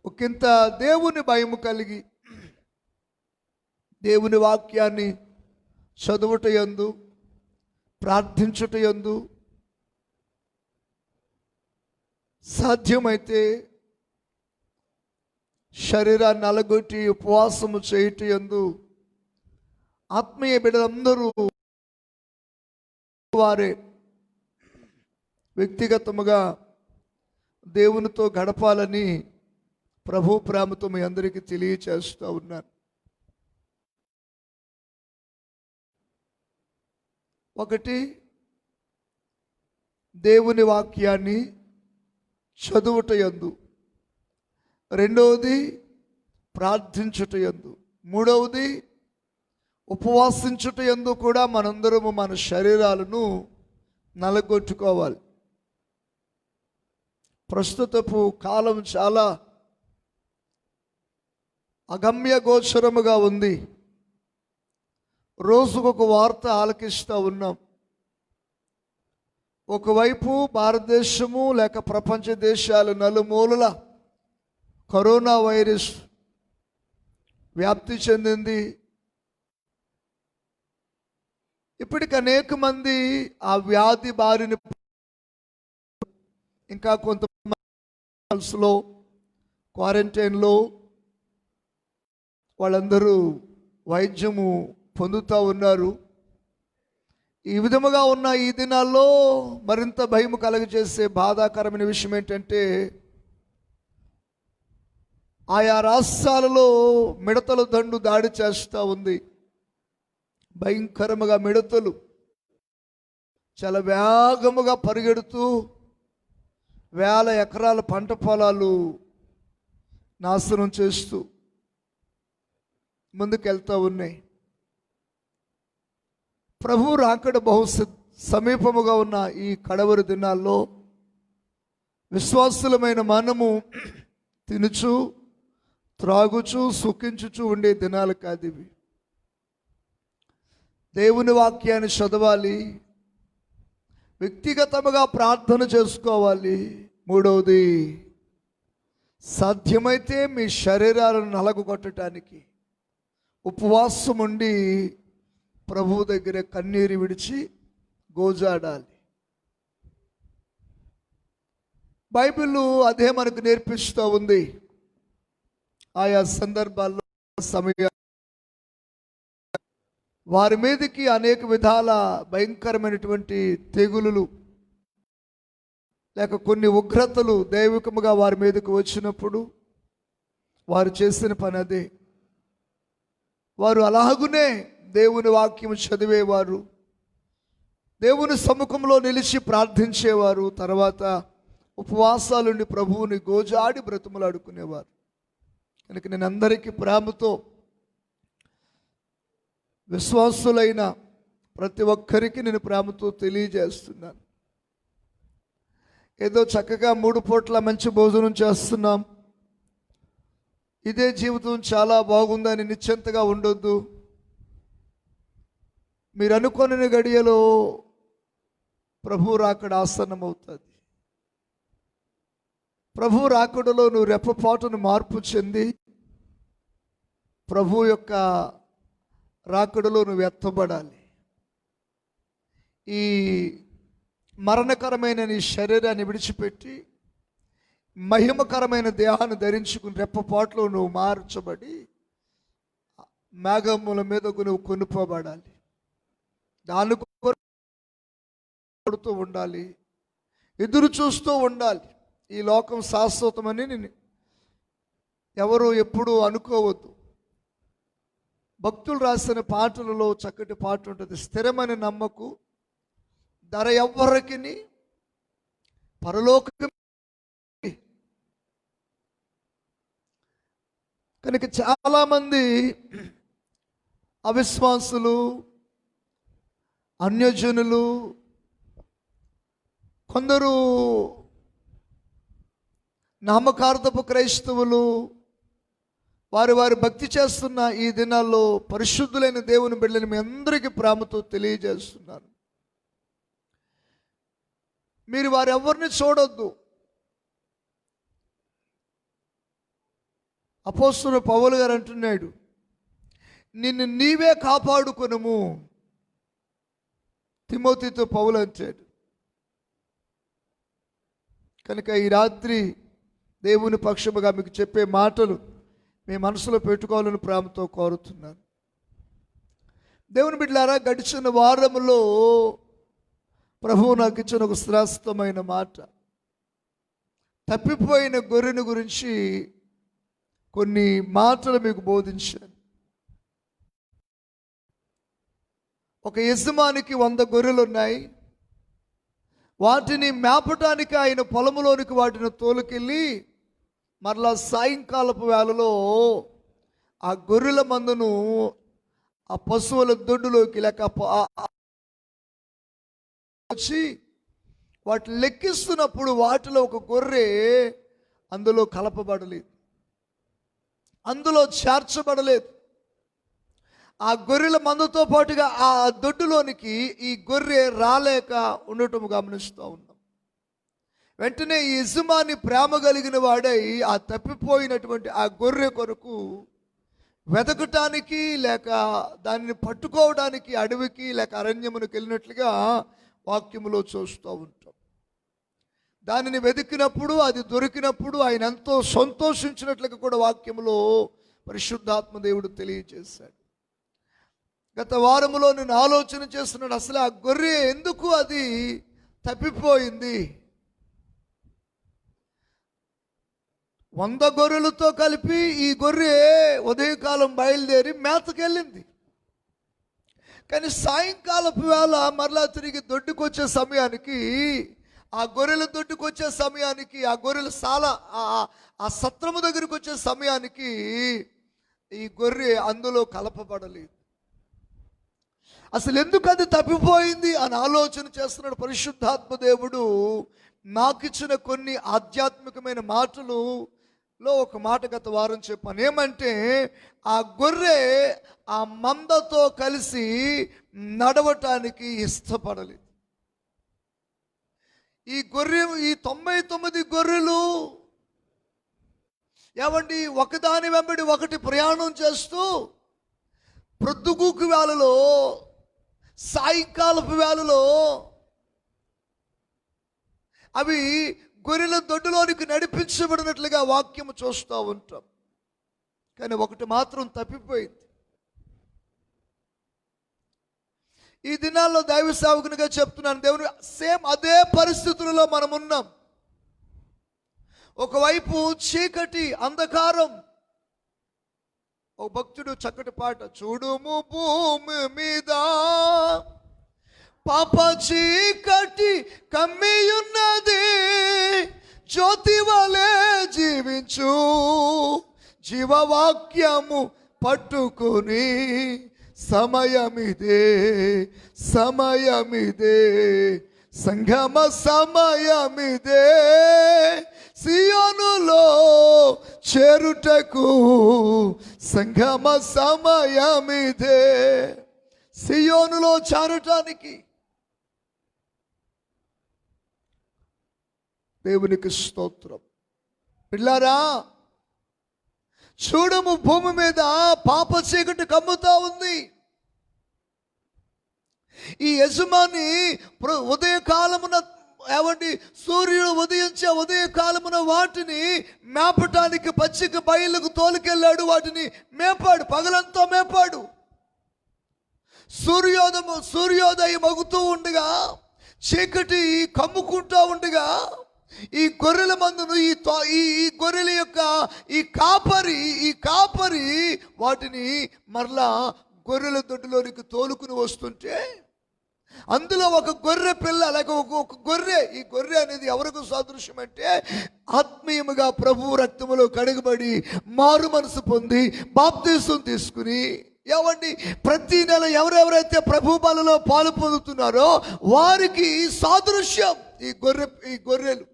ఒకంత దేవుని భయము కలిగి దేవుని వాక్యాన్ని చదువుటయందు ప్రార్థించుటయందు సాధ్యమైతే శరీరాన్ని అలగొట్టి ఉపవాసము చేయుటయందు ఆత్మీయ బిడ్డలందరూ వారే వ్యక్తిగతముగా దేవునితో గడపాలని ప్రభు ప్రేమతో మీ అందరికీ తెలియచేస్తూ ఉన్నాను. ఒకటి, దేవుని వాక్యాన్ని చదువుటయందు, రెండవది ప్రార్థించుటయందు, మూడవది ఉపవాసించుటయందు కూడా మనందరము మన శరీరాలను నలగొట్టుకోవాలి. ప్రస్తుతపు కాలం చాలా అగమ్య గోచరముగా ఉంది. రోజుకొక వార్త ఆలకిస్తూ ఉన్నాం. ఒకవైపు భారతదేశము లేక ప్రపంచ దేశాలు నలుమూలల కరోనా వైరస్ వ్యాప్తి చెందింది. ఇప్పటికి అనేక మంది ఆ వ్యాధి బారిన, ఇంకా కొంతమంది క్వారంటైన్లో వాళ్ళందరూ వైద్యము పొందుతూ ఉన్నారు. ఈ విధముగా ఉన్న ఈ దినాల్లో మరింత భయం కలగజేసే బాధాకరమైన విషయం ఏంటంటే, ఆయా రాష్ట్రాలలో మిడతల దండు దాడి చేస్తూ ఉంది. భయంకరముగా మిడతలు చాలా వేగముగా పరిగెడుతూ వేల ఎకరాల పంట పొలాలు నాశనం చేస్తూ ముందుకెళ్తూ ఉన్నాయి. ప్రభు రాకడ బహు సమీపముగా ఉన్న ఈ కడవరి దినాల్లో విశ్వాసులమైన మనము తినుచు త్రాగుచు సుఖించుచు ఉండే దినాలు కాదు ఇవి. దేవుని వాక్యాన్ని చదవాలి, వ్యక్తిగతముగా ప్రార్థన చేసుకోవాలి. మూడవది, సాధ్యమైతే మీ శరీరాలను నలగొట్టడానికి ఉపవాసం ఉండి ప్రభువు దగ్గర కన్నీరు విడిచి గోజాడాలి. బైబిల్ అదే మనకు నేర్పిస్తూ ఉంది. ఆయా సందర్భాల్లో సమయ వారి మీదకి అనేక విధాల భయంకరమైనటువంటి తెగులులు లేక కొన్ని ఉగ్రతలు దైవికముగా వారి మీదకి వచ్చినప్పుడు వారు చేసిన పని అదే. వారు అలాగునే దేవుని వాక్యం చదివేవారు, దేవుని సముఖంలో నిలిచి ప్రార్థించేవారు, తర్వాత ఉపవాసాలుండి ప్రభువుని గోజాడి బ్రతుములాడుకునేవారు. కనుక నేను అందరికీ ప్రేమతో, విశ్వాసులైన ప్రతి ఒక్కరికి నేను ప్రేమతో తెలియజేస్తున్నాను. ఏదో చక్కగా 3 పూట్ల మంచి భోజనం చేస్తున్నాం, ఇదే జీవితం చాలా బాగుందని నిశ్చింతగా ఉండొద్దు. మీరు అనుకోని గడియలో ప్రభు రాకడ ఆసన్నమవుతుంది. ప్రభు రాకడలో నువ్వు రెప్పపాటును మార్పు చెంది ప్రభు యొక్క రాకడలో నువ్వు ఎత్తబడాలి. ఈ మరణకరమైన నీ శరీరాన్ని విడిచిపెట్టి మహిమకరమైన దేహాన్ని ధరించుకుని రెప్పపాట్లో నువ్వు మార్చబడి మేఘముల మీదకు నువ్వు కొనుక్కోబడాలి. దాని కొడుతూ ఉండాలి, ఎదురు చూస్తూ ఉండాలి. ఈ లోకం శాశ్వతమని నేను ఎవరు ఎప్పుడూ అనుకోవద్దు. భక్తులు రాసిన పాటలలో చక్కటి పాట ఉంటుంది, స్థిరమని నమ్మకు ధర ఎవ్వరికి పరలోకం. కనుక చాలామంది అవిశ్వాసులు, అన్యజనులు, కొందరు నామకార్థపు క్రైస్తవులు వారి వారి భక్తి చేస్తున్న ఈ దినాల్లో పరిశుద్ధులైన దేవుని బిడ్డలను మీ అందరికీ ప్రేమతో తెలియజేస్తున్నాను. మీరు వారెవరిని చూడొద్దు. అపోస్తలుడు పౌలు గారు అంటున్నాడు, నిన్ను నీవే కాపాడుకొనుము. తిమోతితో పౌలు అంటాడు. కనుక ఈ రాత్రి దేవుని పక్షముగా మీకు చెప్పే మాటలు మీ మనసులో పెట్టుకోవాలని ప్రేమతో కోరుతున్నాను. దేవుని బిడ్డలారా, గడిచిన వారంలో ప్రభువు నాకు ఇచ్చిన ఒక శ్రేష్టమైన మాట, తప్పిపోయిన గొర్రెను గురించి కొన్ని మాటలు మీకు బోధించాను. ఒక యజమానికి 100 గొర్రెలు ఉన్నాయి. వాటిని మేపటానికి ఆయన పొలములోనికి వాటిని తోలుకెళ్ళి మరలా సాయంకాలపు వేళలో ఆ గొర్రెల మందును ఆ పశువుల దొడ్డులోకి లేక వచ్చి వాటిని లెక్కిస్తున్నప్పుడు వాటిలో ఒక గొర్రె అందులో కలపబడలేదు, అందులో చేర్చబడలేదు. ఆ గొర్రెల మందుతో పాటుగా ఆ దొడ్డులోనికి ఈ గొర్రె రాలేక ఉండటం గమనిస్తూ ఉన్నాం. వెంటనే ఈ యజమాని ప్రేమ కలిగిన వాడై ఆ తప్పిపోయినటువంటి ఆ గొర్రె కొరకు వెతకటానికి లేక దానిని పట్టుకోవడానికి అడవికి లేక అరణ్యమునికి వెళ్ళినట్లుగా వాక్యములో చూస్తూ ఉంటాం. దానిని వెతికినప్పుడు అది దొరికినప్పుడు ఆయన ఎంతో సంతోషించినట్లుగా కూడా వాక్యములో పరిశుద్ధాత్మ దేవుడు తెలియజేశాడు. గత వారములో నేను ఆలోచన చేస్తున్నాను, అసలు ఆ గొర్రె ఎందుకు అది తప్పిపోయింది? 100 గొర్రెలతో కలిపి ఈ గొర్రె ఉదయకాలం బయలుదేరి మేతకెళ్ళింది. కానీ సాయంకాలపు వేళ మరలా తిరిగి దొడ్డుకొచ్చే సమయానికి, ఆ గొర్రెల దొడ్డుకొచ్చే సమయానికి, ఆ గొర్రెల ఆ సత్రము దగ్గరికి వచ్చే సమయానికి ఈ గొర్రె అందులో కలపబడలేదు. అసలు ఎందుకు అది తప్పిపోయింది అని ఆలోచన చేస్తున్నాడు పరిశుద్ధాత్మ దేవుడు. నాకు ఇచ్చిన కొన్ని ఆధ్యాత్మికమైన మాటలలో ఒక మాట గత వారం చెప్పాను. ఏమంటే, ఆ గొర్రె ఆ మందతో కలిసి నడవటానికి ఇష్టపడలేదు. ఈ 99 గొర్రెలు ఏమండి ఒకదాని వెంబడి ఒకటి ప్రయాణం చేస్తూ ప్రొద్దుగూకు వేళలో, సాయంకాలపు వేళలో అవి గొర్రెల దొడ్డులోనికి నడిపించబడినట్లుగా వాక్యము చూస్తూ ఉంటాం. కానీ ఒకటి మాత్రం తప్పిపోయింది. ఈ దినాల్లో దైవ సేవకునిగా చెప్తున్నాను, దేవుని సేమ్ అదే పరిస్థితులలో మనం ఉన్నాం. ఒకవైపు చీకటి, అంధకారం. ఒక భక్తుడు చక్కటి పాట, చూడుము భూమి మీద పాప చీకటి కమ్మియున్నది, జ్యోతి వలె జీవించు, జీవవాక్యము పట్టుకుని సమయమిదే, సమయమిదే, సంగమ సమయమిదే, సియోనులో చేరుటకు సంగమ సమయమిదే. సియోనులో చేరటానికి దేవునికి స్తోత్రం. పిల్లారా, చూడము భూమి మీద పాప చీకటి కమ్ముతా ఉంది. ఈ యజమాని ఉదయకాలమున సూర్యుడు ఉదయించే ఉదయకాలమున వాటిని మేపటానికి పచ్చిక బయలుకు తోలుకెళ్ళాడు. వాటిని మేపాడు, పగలంతా మేపాడు. సూర్యోదయం అగుతూ ఉండగా, చీకటి కమ్ముకుంటూ ఉండగా, ఈ గొర్రెల మందును ఈ గొర్రెల యొక్క ఈ కాపరి వాటిని మరలా గొర్రెల దొడ్డులోనికి తోలుకుని వస్తుంటే, అందులో ఒక గొర్రె పిల్ల, అలాగే ఒక గొర్రె. ఈ గొర్రె అనేది ఎవరికి సాదృశ్యం అంటే, ఆత్మీయముగా ప్రభు రక్తములో కడుగబడి మారు మనసు పొంది బాప్తీసం తీసుకుని, ఏమండి, ప్రతి నెల ఎవరెవరైతే ప్రభు బలలో పాలు పొందుతున్నారో వారికి సాదృశ్యం ఈ గొర్రెలు.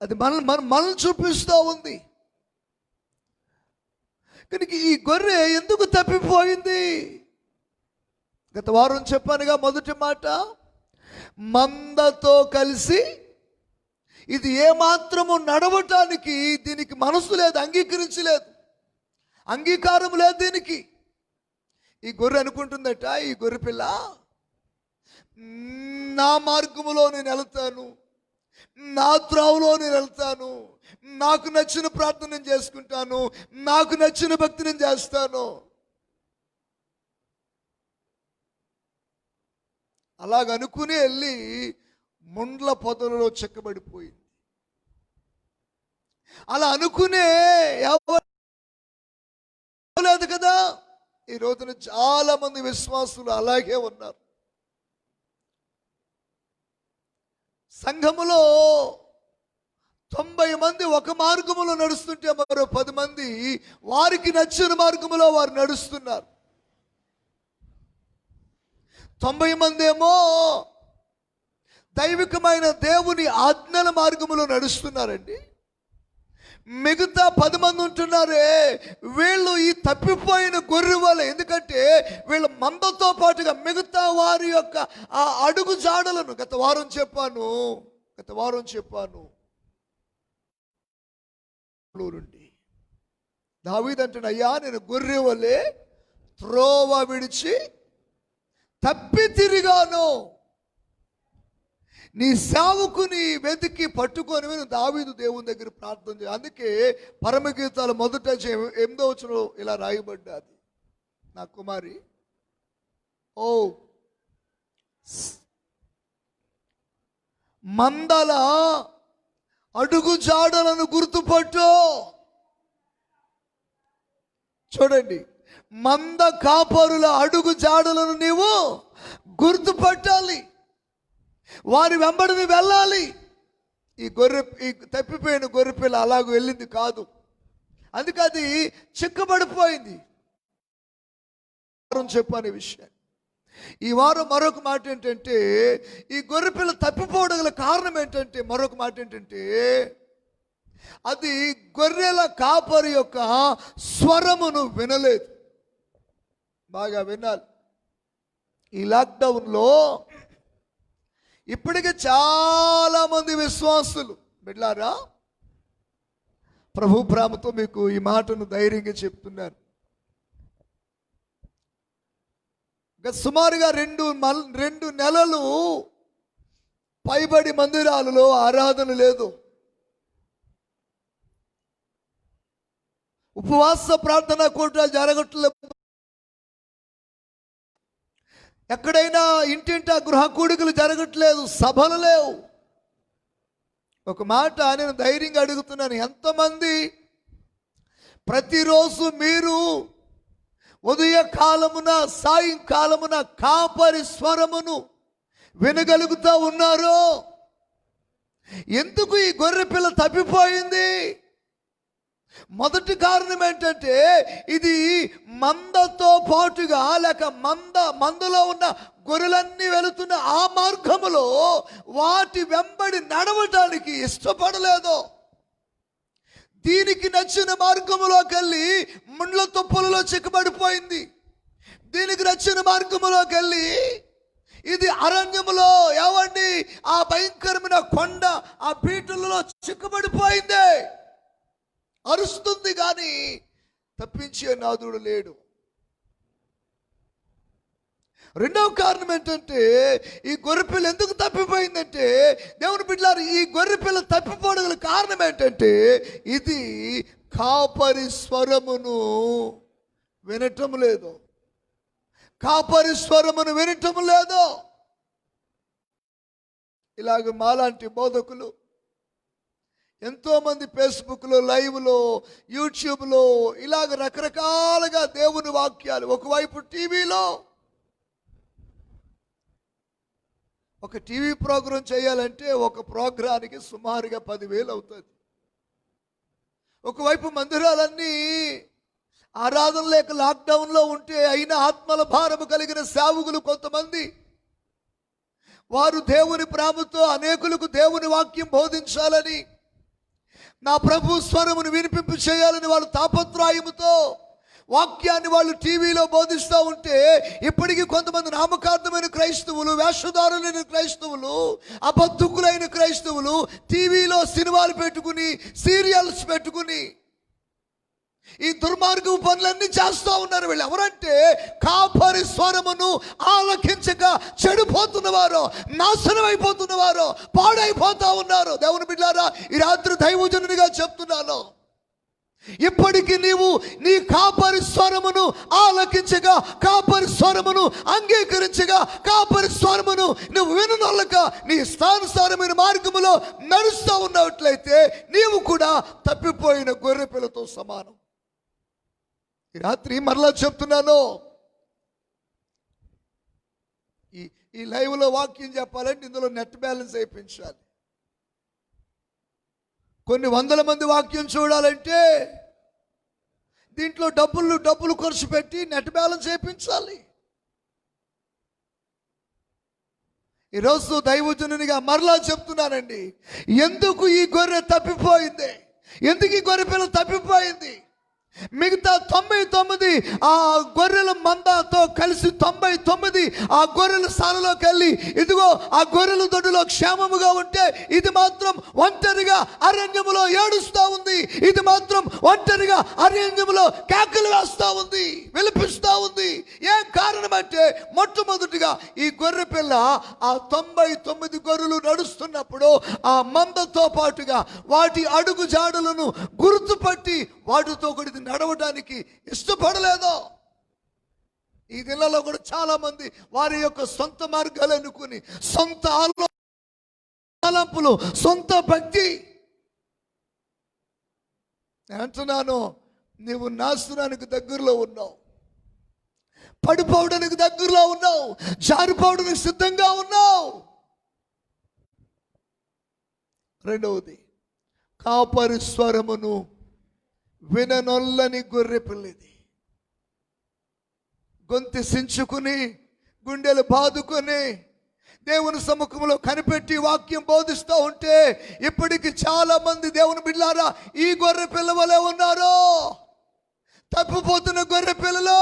అది మనల్ని చూపిస్తూ ఉంది. కనుక ఈ గొర్రె ఎందుకు తప్పిపోయింది? గత వారం చెప్పానుగా, మొదటి మాట, మందతో కలిసి ఇది ఏమాత్రము నడవటానికి దీనికి మనసు లేదు, అంగీకరించలేదు, అంగీకారం లేదు దీనికి. ఈ గొర్రె అనుకుంటుందట, ఈ గొర్రె పిల్ల, నా మార్గములో నేను వెళ్తాను, నా త్రోవలో నేను వెళ్తాను, నాకు నచ్చిన ప్రార్థన నేను చేసుకుంటాను, నాకు నచ్చిన భక్తి నేను చేస్తాను. అలాగనుకుని వెళ్ళి ముండ్ల పొదలలో చెక్కబడిపోయింది. అలా అనుకునే లేదు కదా. ఈ రోజున చాలా మంది విశ్వాసులు అలాగే ఉన్నారు. సంఘములో 90 మంది ఒక మార్గములో నడుస్తుంటే మరో 10 మంది వారికి నచ్చిన మార్గములో వారు నడుస్తున్నారు. 90 మంది ఏమో దైవికమైన దేవుని ఆజ్ఞల మార్గములో నడుస్తున్నారండి. మిగతా 10 మంది ఉంటున్నారే, వీళ్ళు ఈ తప్పిపోయిన గొర్రె వల్ల. ఎందుకంటే వీళ్ళ మందతో పాటుగా మిగతా వారి యొక్క ఆ అడుగు జాడలను గత వారం చెప్పాను. దావీదు అంటున్నా, అయ్యా, నేను గొర్రె వలె త్రోవ విడిచి తప్పి తిరిగాను, నీ సేవకుని వెతికి పట్టుకొని దావీదు దేవుని దగ్గర ప్రార్థన చేయ. అందుకే పరమగీతాలు మొదట 8వ వచనంలో ఇలా రాయబడ్డాది, నా కుమారి, ఓ మందల అడుగు జాడలను గుర్తుపట్టు. చూడండి, మంద కాపరుల అడుగు జాడలను నీవు గుర్తుపట్టాలి, వారి వెంబడిని వెళ్ళాలి. ఈ తప్పిపోయిన గొర్రె పిల్ల అలాగూ వెళ్ళింది కాదు. అందుకే అది చిక్కబడిపోయింది. చెప్పని విషయం. ఈ వారం మరొక మాట ఏంటంటే, ఈ గొర్రె పిల్ల తప్పిపోవడం గల కారణం ఏంటంటే, మరొక మాట ఏంటంటే, అది గొర్రెల కాపరి యొక్క స్వరమును వినలేదు. బాగా వినాలి. ఈ లాక్డౌన్లో ఇప్పటికే చాలా మంది విశ్వాసులు బిడ్లారా, ప్రభు ప్రేమతో మీకు ఈ మాటను ధైర్యంగా చెప్తున్నాను. సుమారుగా 2 నెలలు పైబడి మందిరాలలో ఆరాధన లేదు, ఉపవాస ప్రార్థన కూటాలు జరగట్లేదు, ఎక్కడైనా ఇంటింటా గృహ కూడికలు జరగట్లేదు, సభలు లేవు. ఒక మాట నేను ధైర్యంగా అడుగుతున్నాను, ఎంతమంది ప్రతిరోజు మీరు ఉదయకాలమున సాయంకాలమున కాపరి స్వరమును వినగలుగుతా ఉన్నారో? ఎందుకు ఈ గొర్రె పిల్ల తప్పిపోయింది? మొదటి కారణం ఏంటంటే, ఇది మందతో పాటుగా లేక మందలో ఉన్న గొర్రెలన్నీ వెళుతున్న ఆ మార్గములో వాటి వెంబడి నడవటానికి ఇష్టపడలేదు. దీనికి నచ్చిన మార్గములోకి వెళ్ళి ముండ్ల తుప్పలలో చిక్కబడిపోయింది. దీనికి నచ్చిన మార్గములోకి వెళ్ళి ఇది అరణ్యములో ఏవండి ఆ భయంకరమైన కొండ ఆ పీటలలో చిక్కబడిపోయింది. అరుస్తుంది కానీ తప్పించే నాదుడు లేడు. రెండవ కారణం ఏంటంటే, ఈ గొర్రెపిల్ల ఎందుకు తప్పిపోయిందంటే, దేవుని బిడ్డలారా, ఈ గొర్రెపిల్ల తప్పిపోవడం కారణం ఏంటంటే, ఇది కాపరి స్వరమును వినటం లేదు. కాపరి స్వరమును వినటం లేదు. ఇలాగ మాలాంటి బోధకులు ఎంతోమంది ఫేస్బుక్లో, లైవ్లో, యూట్యూబ్లో ఇలాగ రకరకాలుగా దేవుని వాక్యాలు, ఒకవైపు టీవీలో ఒక టీవీ ప్రోగ్రాం చేయాలంటే ఒక ప్రోగ్రానికి సుమారుగా 10,000 అవుతుంది. ఒకవైపు మందిరాలన్నీ ఆరాధన లేక లాక్డౌన్లో ఉంటే అయినా ఆత్మల భారము కలిగిన సేవకులు కొంతమంది వారు దేవుని ప్రేమతో అనేకులకు దేవుని వాక్యం బోధించాలని, నా ప్రభు స్వరమును వినిపింపు చేయాలని వాళ్ళు తాపత్రయముతో వాక్యాన్ని వాళ్ళు టీవీలో బోధిస్తూ ఉంటే, ఇప్పటికీ కొంతమంది నామకార్థమైన క్రైస్తవులు, వేషధారులైన క్రైస్తవులు, అబద్ధకులైన క్రైస్తవులు టీవీలో సినిమాలు పెట్టుకుని, సీరియల్స్ పెట్టుకుని ఈ దుర్మార్గపు పనులన్నీ చేస్తూ ఉన్నారు. వీళ్ళు ఎవరంటే కాపరి స్వరమును ఆలకించక చెడిపోతున్నవారు, నాశనం అయిపోతున్నవారు, పాడైపోతా ఉన్నారు. దేవుని బిడ్డలారా, ఈ రాత్రి దైవజనునిగా చెప్తున్నాను, ఇప్పటికీ నీవు నీ కాపరి స్వరమును ఆలకించగా, కాపరి స్వరమును అంగీకరించగా, కాపరి స్వరమును నువ్వు విననొల్లక నీ స్థానుసారమైన మార్గములో నడుస్తూ ఉన్నట్లయితే నీవు కూడా తప్పిపోయిన గొర్రె పిల్లతో సమానం. ఈ రాత్రి మరలా చెప్తున్నాను, ఈ లైవ్లో వాక్యం చెప్పాలంటే ఇందులో నెట్ బ్యాలెన్స్ అయిపించాలి. కొన్ని వందల మంది వాక్యం చూడాలంటే దీంట్లో డబ్బులు ఖర్చు పెట్టి నెట్ బ్యాలెన్స్ వేయించాలి. ఈరోజు దైవజనునిగా మరలా చెప్తున్నానండి, ఎందుకు ఈ గొర్రె తప్పిపోయింది, ఎందుకు ఈ గొర్రె పిల్ల తప్పిపోయింది? మిగతా 99 ఆ గొర్రెల మందతో కలిసి 99 ఆ గొర్రెల స్థానంలోకి వెళ్ళి ఇదిగో ఆ గొర్రెల దొడ్డులో క్షేమముగా ఉంటే, ఇది మాత్రం ఒంటరిగా అరణ్యములో ఏడుస్తూ ఉంది. ఇది మాత్రం ఒంటరిగా అరణ్యములో కేకలు వేస్తూ ఉంది, విలపిస్తూ ఉంది. ఏం కారణం అంటే, మొట్టమొదటిగా ఈ గొర్రె పిల్ల ఆ 99 గొర్రెలు నడుస్తున్నప్పుడు ఆ మందతో పాటుగా వాటి అడుగు జాడలను గుర్తుపట్టి వాటితో కూడి నడవడానికి ఇష్టపడలేదు. ఈ దినాల్లో కూడా చాలా మంది వారి యొక్క సొంత మార్గాలు అనుకుని, సొంత ఆలోచనలు, సొంత భక్తి. నేను అంటున్నాను, నీవు నాశనానికి దగ్గరలో ఉన్నావు, పడిపోవడానికి దగ్గరలో ఉన్నావు, జారిపోవడానికి సిద్ధంగా ఉన్నావు. రెండవది, కాపరి స్వరమును విననొల్లని గొర్రె పిల్లది. గొంతు సించుకుని, గుండెలు బాదుకొని దేవుని సముఖంలో కనిపెట్టి వాక్యం బోధిస్తూ ఉంటే, ఇప్పటికి చాలా మంది దేవుని బిడ్డలారా ఈ గొర్రె పిల్ల వలె ఉన్నారు, తప్పిపోతున్న గొర్రె పిల్లలు.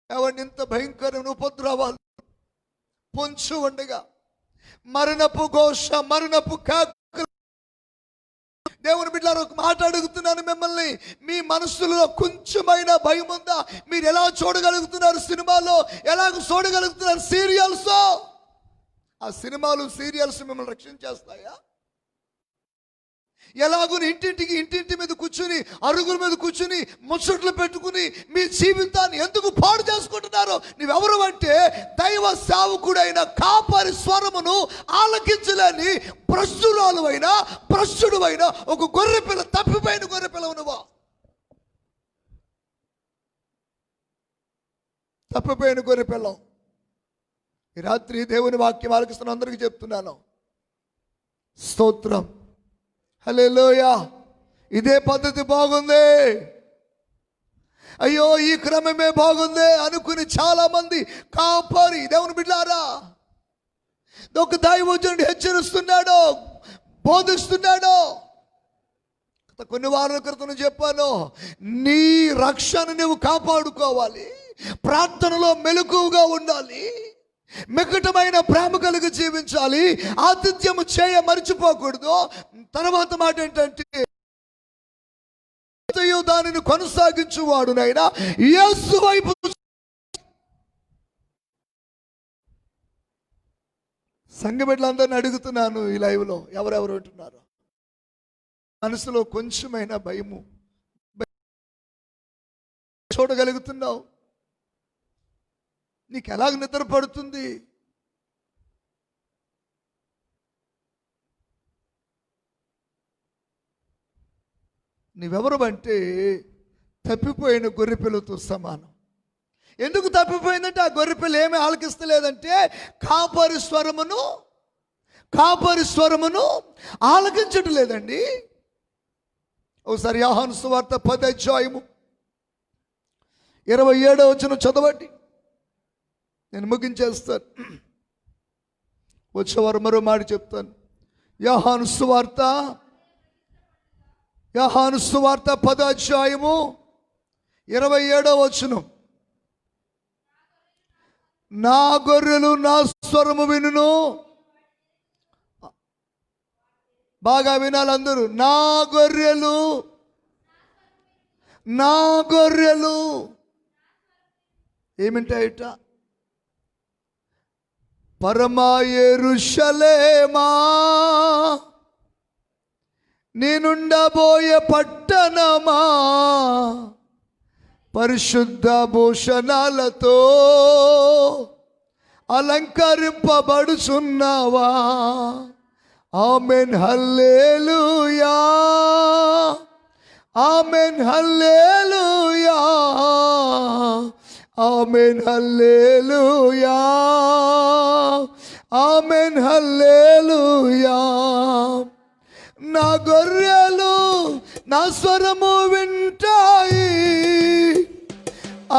ఎవరిని ఇంత భయంకరమైన ఉపద్రవాలు, పొంచి ఉండగా మరణపు ఘోష, మరణపు కేకలు. దేవుని బిడ్డలారా, ఒక మాట అడుగుతున్నాను మిమ్మల్ని, మీ మనసులో కొంచెమైనా భయం ఉందా? మీరు ఎలా చూడగలుగుతున్నారు సినిమాలో, ఎలాగ చూడగలుగుతున్నారు సీరియల్స్? ఆ సినిమాలు సీరియల్స్ మిమ్మల్ని రక్షించేస్తాయా? ఎలాగో ఇంటింటి మీద కూర్చుని, అరుగుల మీద కూర్చుని ముచ్చట్లు పెట్టుకుని మీ జీవితాన్ని ఎందుకు పాడు చేసుకుంటున్నారు? నువ్వెవరు అంటే దైవ సేవకుడైన కాపరి స్వరమును ఆలకించలేని భ్రష్టుడు అయిన ఒక గొర్రెపిల్ల, తప్పిపోయిన గొర్రెపిల్ల నువ్వా? తప్పిపోయిన గొర్రెపిల్ల. ఈ రాత్రి దేవుని వాక్యం ఆలకిస్తున్న అందరికీ చెప్తున్నాను, స్తోత్రం, హల్లెలూయా. ఇదే పద్ధతి బాగుంది, అయ్యో ఈ క్రమమే బాగుంది అనుకుని చాలా మంది కాపరి దేవుని బిడ్డలారా, ఒక దైవజనుడు హెచ్చరిస్తున్నాడు, బోధిస్తున్నాడు. కొన్ని వారాల క్రితం చెప్పాను, నీ రక్షణ నువ్వు కాపాడుకోవాలి, ప్రార్థనలో మెలకువగా ఉండాలి, మికటమైన ప్రేమ కలిగి జీవించాలి, ఆతిథ్యము చేయ మర్చిపోకూడదు. తర్వాత మాట ఏంటంటే, దానిని కొనసాగించువాడునైనా యేసు వైపు. సంఘ బిడ్డలందరిని అడుగుతున్నాను ఈ లైవ్లో, ఎవరెవరు ఉంటున్నారు? మనసులో కొంచెమైనా భయము చూడగలుగుతున్నావు? నీకు ఎలాగ నిద్ర పడుతుంది? నీవెవరు అంటే తప్పిపోయిన గొర్రెపిల్లతో సమానం. ఎందుకు తప్పిపోయిందంటే, ఆ గొర్రెపిల్ల ఏమీ ఆలకిస్తలేదంటే కాపరి స్వరమును ఆలకించడం లేదండి. ఒకసారి యోహాను సువార్త 10:27 చదవండి, నేను ముగించేస్తాను. వచ్చేవారు మరో మాట చెప్తాను. యోహాను సువార్త 10:27. నా గొర్రెలు నా స్వరము వినును. బాగా వినాలి అందరూ. నా గొర్రెలు ఏమిటాయిట? పరమా యెరూషలేమా, నేనుండబోయే పట్టణమా, పరిశుద్ధ భూషణాలతో అలంకరింపబడుచున్నావా? Amen hallelujah, amen hallelujah, amen hallelujah, amen hallelujah. నా గొర్రెలు నా స్వరము వింటాయి,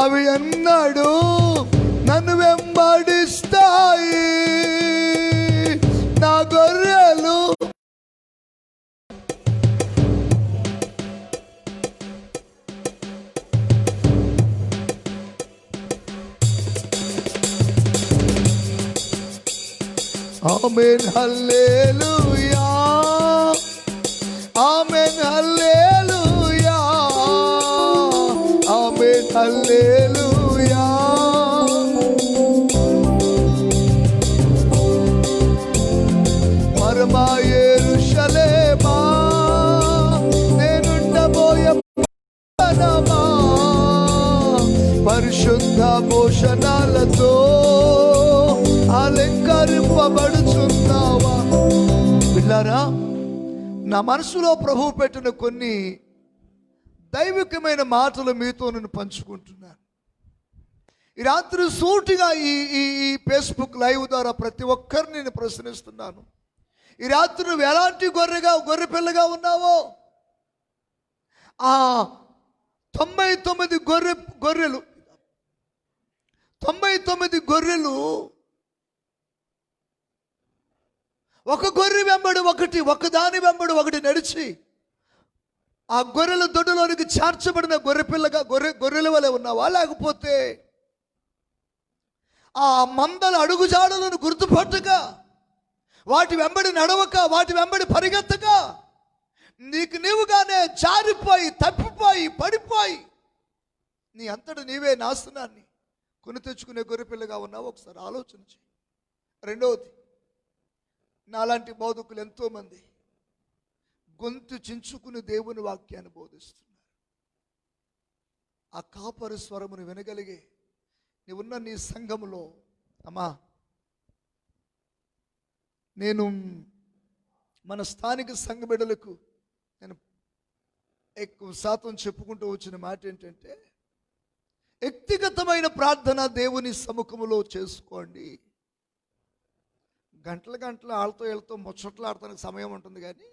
అవి అన్నాడు నన్ను వెంబడిస్తాయి. నా గొర్రెలు ఆమేన్ హల్లెలూయా, ఆమేన్ హల్లెలూయా, ఆమేన్ హల్లెలూయా. పరమా యెరూషలేమా, నేనుండబోయే పట్టణమా, పరిశుద్ధ భూషణాలతో అలంకరింపబడుచున్నావా? పిల్లారా, నా మనసులో ప్రభువు పెట్టిన కొన్ని దైవికమైన మాటలు మీతో నేను పంచుకుంటున్నాను. ఈ రాత్రి సూటిగా ఈ ఫేస్బుక్ లైవ్ ద్వారా ప్రతి ఒక్కరిని నేను ప్రశ్నిస్తున్నాను. ఈ రాత్రి నువ్వు ఎలాంటి గొర్రె పిల్లగా ఉన్నావో, ఆ 99 గొర్రెలు ఒక గొర్రె వెంబడి ఒకదాని వెంబడి ఒకటి నడిచి ఆ గొర్రెల దొడ్డులోనికి చేర్చబడిన గొర్రెల వలె ఉన్నావా? లేకపోతే ఆ మందల అడుగుజాడలను గుర్తుపట్టక, వాటి వెంబడి నడవక, వాటి వెంబడి పరిగెత్తక, నీకు నీవుగానే జారిపోయి, తప్పిపోయి, పడిపోయి నీ అంతటి నీవే నాశనాన్ని కొని తెచ్చుకునే గొర్రెపిల్లగా ఉన్నావు. ఒకసారి ఆలోచన చేయి. రెండవది, నాలాంటి బోధకులు ఎంతోమంది గొంతు చించుకుని దేవుని వాక్యాన్ని బోధిస్తున్నారు. ఆ కాపరి స్వరమును వినగలిగే నీవున్న నీ సంఘములో, అమ్మా, నేను మన స్థానిక సంఘ బిడ్డలకు నేను ఎక్కువ శాతం చెప్పుకుంటూ వచ్చిన మాట ఏంటంటే, వ్యక్తిగతమైన ప్రార్థన దేవుని సముఖములో చేసుకోండి. గంటల గంటలు వాళ్ళతో వీళ్ళతో ముచ్చట్లు ఆడటానికి సమయం ఉంటుంది, కానీ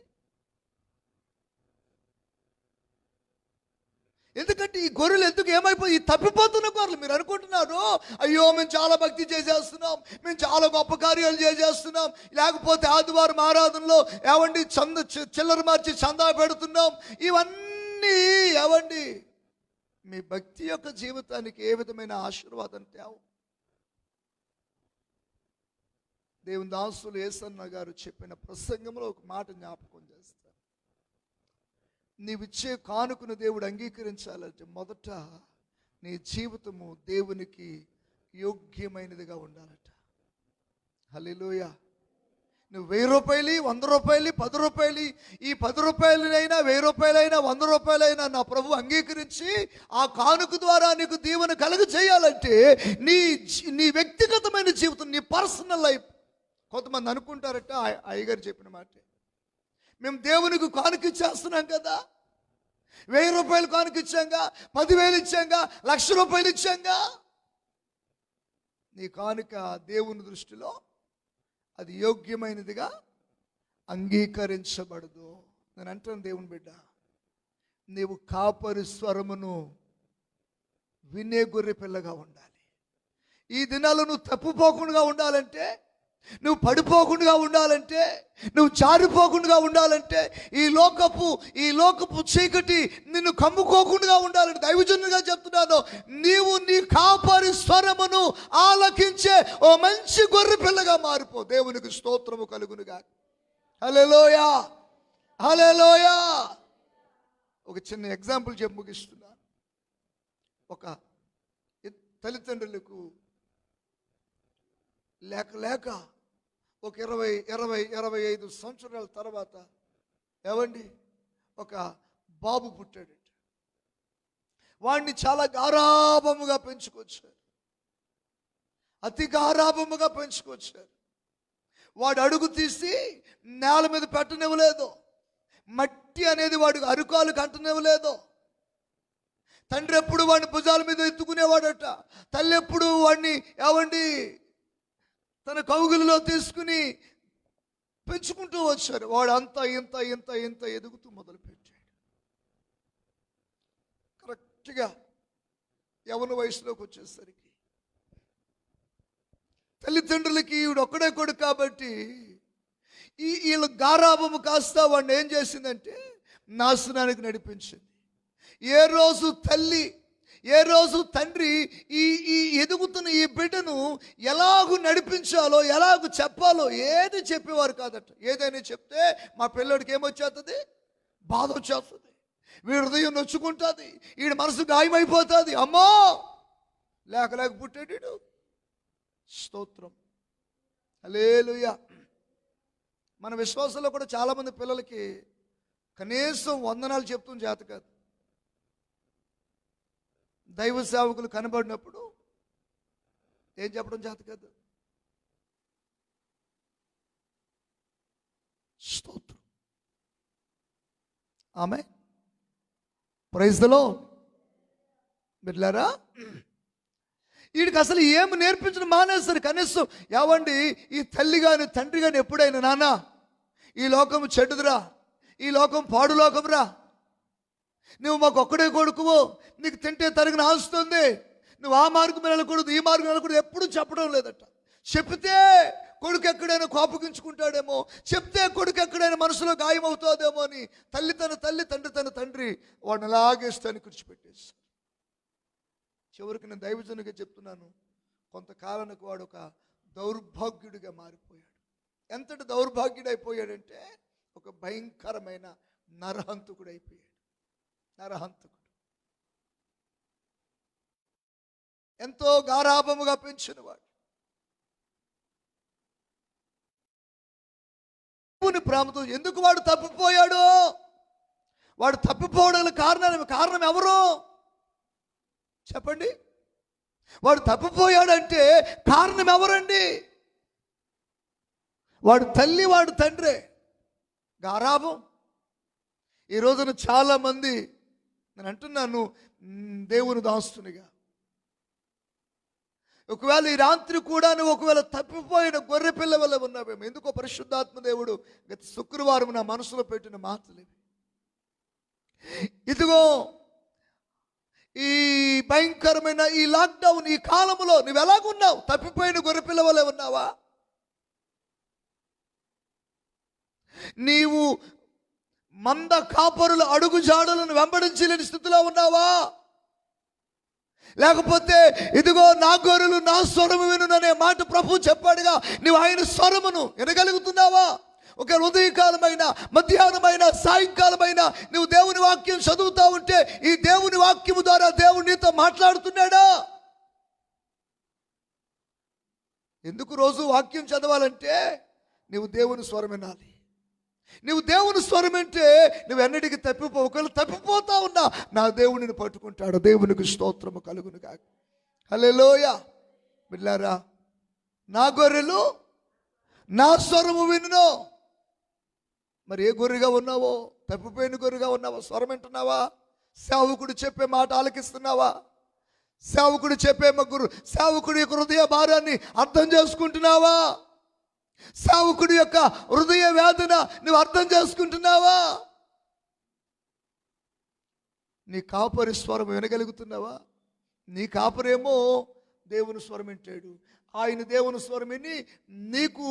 ఎందుకంటే ఈ గొర్రెలు ఎందుకు ఏమైపోయి తప్పిపోతున్న గొర్రెలు. మీరు అనుకుంటున్నారు, అయ్యో మేము చాలా భక్తి చేసేస్తున్నాం, మేము చాలా గొప్ప కార్యాలు చేసేస్తున్నాం, లేకపోతే ఆదివారం ఆరాధనలో ఏవండి చిల్లర మార్చి చందా పెడుతున్నాం, ఇవన్నీ ఏవండి మీ భక్తి యొక్క జీవితానికి ఏ విధమైన ఆశీర్వాదం తేవు. దేవుని దాసులు యేసన్న గారు చెప్పిన ప్రసంగంలో ఒక మాట జ్ఞాపకం చేస్తారు. నీవిచ్చే కానుకను దేవుడు అంగీకరించాలంటే మొదట నీ జీవితము దేవునికి యోగ్యమైనదిగా ఉండాలట. హల్లెలూయా. నువ్వు 1000 రూపాయలు, 100 రూపాయలు, 10 రూపాయలు, ఈ 10 రూపాయలైనా 1000 రూపాయలైనా 100 రూపాయలైనా నా ప్రభు అంగీకరించి ఆ కానుక ద్వారా నీకు దీవెన కలుగ చేయాలంటే నీ వ్యక్తిగతమైన జీవితం, నీ పర్సనల్ లైఫ్. కొంతమంది అనుకుంటారట, అయ్యగారు చెప్పిన మాట, మేము దేవునికి కానుక ఇచ్చేస్తున్నాం కదా, 1000 రూపాయలు కానుక ఇచ్చాంగా, 10,000 ఇచ్చాంగా, 1,00,000 రూపాయలు ఇచ్చాంగా. నీ కానుక దేవుని దృష్టిలో అది యోగ్యమైనదిగా అంగీకరించబడదు. నేను అంటాను, దేవుని బిడ్డ, నీవు కాపరి స్వరమును వినే గొర్రె పిల్లగా ఉండాలి. ఈ దినాలు నువ్వు తప్పుపోకుండా ఉండాలంటే, నువ్వు పడిపోకుండా ఉండాలంటే, నువ్వు జారిపోకుండా ఉండాలంటే, ఈ లోకపు చీకటి నిన్ను కమ్ముకోకుండా ఉండాలంటే, దైవజనునిగా చెప్తున్నాను, నీవు నీ కాపరి స్వరమును ఆలకించే ఓ మంచి గొర్రె పిల్లగా మారిపో. దేవునికి స్తోత్రము కలుగునుగా. హల్లెలూయా, హల్లెలూయా. ఒక చిన్న ఎగ్జాంపుల్ చెప్పి ముగిస్తున్నా. ఒక తల్లిదండ్రులకు లేక ఒక 20-25 సంవత్సరాల తర్వాత ఏవండి ఒక బాబు పుట్టాడు. వాడిని చాలా గారాభముగా పెంచుకొచ్చారు, అతి గారాభముగా పెంచుకొచ్చారు. వాడు అడుగు తీసి నేల మీద పెట్టనివ్వలేదు, మట్టి అనేది వాడు అరుకాలు కంటనివ్వలేదు. తండ్రి ఎప్పుడు వాడిని భుజాల మీద ఎత్తుకునేవాడట, తల్లి ఎప్పుడు వాడిని ఏవండి తన కౌగులలో తీసుకుని పెంచుకుంటూ వచ్చారు. వాడు అంత ఇంత ఇంత ఇంత ఎదుగుతూ మొదలుపెట్టాడు. కరెక్ట్గా యవ్వన వయసులోకి వచ్చేసరికి తల్లిదండ్రులకి ఈవిడ ఒక్కడే కొడుకు కాబట్టి వీళ్ళ గారాభము కాస్త వాడిని ఏం చేసిందంటే నాశనానికి నడిపించింది. ఏ రోజు తండ్రి ఈ ఎదుగుతున్న ఈ బిడ్డను ఎలాగూ నడిపించాలో, ఎలాగూ చెప్పాలో ఏది చెప్పేవారు కాదట. ఏదైనా చెప్తే మా పిల్లడికి ఏమొచ్చేస్తుంది, బాధ వచ్చేస్తుంది, వీడి హృదయం నొచ్చుకుంటుంది, వీడి మనసు గాయమైపోతుంది. అమ్మో, లేక పుట్టాడు. స్తోత్రం, హల్లెలూయా. మన విశ్వాసంలో కూడా చాలామంది పిల్లలకి కనీసం వందనాలు చెప్తున్న చేత కాదు. దైవ సేవకులు కనబడినప్పుడు ఏం చెప్పడం చేత కాదు. స్తోత్రం, ఆమె ప్రైజ్ ది లార్డ్. బిడ్డలారా, వీడికి అసలు ఏమి నేర్పించడం మానేస్తారు. కనీసం ఏవండి ఈ తల్లి కానీ తండ్రి కానీ ఎప్పుడైనా, నాన్న ఈ లోకం చెడ్డదురా, ఈ లోకం పాడు లోకంరా, నువ్వు మాకు ఒక్కడే కొడుకువు, నీకు తింటే తరిగిన ఆస్తుంది, నువ్వు ఆ మార్గం వెళ్ళకూడదు, ఈ మార్గం వెళ్ళకూడదు, ఎప్పుడు చెప్పడం లేదట. చెప్తే కొడుకు ఎక్కడైనా కోపగించుకుంటాడేమో, చెప్తే కొడుకు ఎక్కడైనా మనసులో గాయమవుతుందేమో అని తల్లి తన తల్లి, తండ్రి తన తండ్రి వాడిని అలాగే స్థానికి కూర్చిపెట్టేసి, చివరికి నేను దైవజనుగా చెప్తున్నాను, కొంతకాలానికి వాడు ఒక దౌర్భాగ్యుడిగా మారిపోయాడు. ఎంతటి దౌర్భాగ్యుడైపోయాడంటే ఒక భయంకరమైన నరహంతకుడు అయిపోయాడు. నరహంతకుడు. ఎంతో గారాభముగా పెంచినవాడు. దేవుని ప్రేమతో ఎందుకు వాడు తప్పిపోయాడు? వాడు తప్పిపోవడానికి కారణం ఎవరు చెప్పండి? వాడు తప్పిపోయాడంటే కారణం ఎవరండి? వాడు తల్లి, వాడు తండ్రే. గారాభం. ఈ రోజున చాలామంది, నేను అంటున్నాను దేవుని దాస్తునిగా, ఒకవేళ ఈ రాత్రి కూడా నువ్వు ఒకవేళ తప్పిపోయిన గొర్రె పిల్ల వల్ల ఉన్నావేమో. ఎందుకో పరిశుద్ధాత్మ దేవుడు గత శుక్రవారం నా మనసులో పెట్టిన మాటలు ఇవి. ఇదిగో ఈ భయంకరమైన ఈ లాక్డౌన్ ఈ కాలంలో నువ్వు ఎలాగున్నావు? తప్పిపోయిన గొర్రె పిల్ల వల్ల ఉన్నావా? నీవు మంద కాపరుల అడుగు జాడలను వెంబడించలేని స్థితిలో ఉన్నావా? లేకపోతే ఇదిగో నా గొర్రెలు నా స్వరము వినుననే మాట ప్రభు చెప్పాడుగా, నువ్వు ఆయన స్వరమును వినగలుగుతున్నావా? ఒక ఉదయకాలమైన, మధ్యాహ్నమైన, సాయంకాలమైన నువ్వు దేవుని వాక్యం చదువుతా ఉంటే ఈ దేవుని వాక్యము ద్వారా దేవుడు నీతో మాట్లాడుతున్నాడా? ఎందుకు రోజు వాక్యం చదవాలంటే నువ్వు దేవుని స్వరం వినాలి. నువ్వు దేవుని స్వరం అంటే నువ్వు ఎన్నటికి తప్పిపో. ఒకవేళ తప్పిపోతా ఉన్నా నా దేవుడిని పట్టుకుంటాడు. దేవునికి స్తోత్రము కలుగును గాక. హల్లెలూయా. బిడ్డలారా, నా గొర్రెలు నా స్వరము వినును. మరి ఏ గొర్రెగా ఉన్నావో? తప్పిపోయిన గొర్రెగా ఉన్నావా? స్వరం వింటున్నావా? సేవకుడు చెప్పే మాట ఆలకిస్తున్నావా? సేవకుడు చెప్పే సేవకుడి యొక్క హృదయ భారాన్ని అర్థం చేసుకుంటున్నావా? సేవకుడి యొక్క హృదయ వేదన నువ్వు అర్థం చేసుకుంటున్నావా? నీ కాపరి స్వరం వినగలుగుతున్నావా? నీ కాపరేమో దేవుని స్వరం వింటాడు. ఆయన దేవుని స్వరం విని నీకు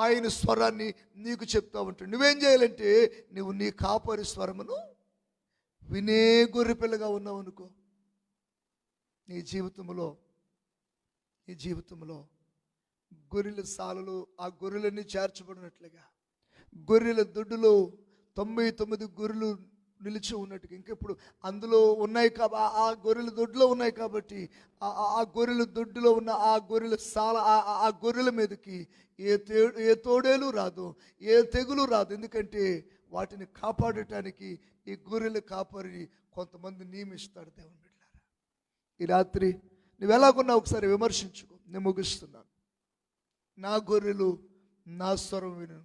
ఆయన స్వరాన్ని నీకు చెప్తా ఉంటాడు. నువ్వేం చేయాలంటే నువ్వు నీ కాపరి స్వరమును వినే గొర్రె పిల్లగా ఉన్నావు అనుకో. నీ జీవితంలో గొర్రెల సాలలో ఆ గొర్రెలన్నీ చేర్చబడినట్లుగా, గొర్రెల దొడ్డులో 99 గొర్రెలు నిలిచి ఉన్నట్టుగా, ఇంకెప్పుడు అందులో ఉన్నాయి ఆ గొర్రెల దొడ్డులో ఉన్నాయి కాబట్టి ఆ గొర్రెల దొడ్డులో ఉన్న ఆ గొర్రెల సాల ఆ గొర్రెల మీదకి ఏ తోడేలు రాదు, ఏ తెగులు రాదు. ఎందుకంటే వాటిని కాపాడటానికి ఈ గొర్రెల కాపరిని కొంతమంది నియమిస్తాడు దేవుని బిడ్డలారా. ఈ రాత్రి నువ్వు ఎలాగున్నావు ఒకసారి విమర్శించుకో. నేను ముగిస్తున్నాను. నా గొర్రెలు నా స్వరం విను.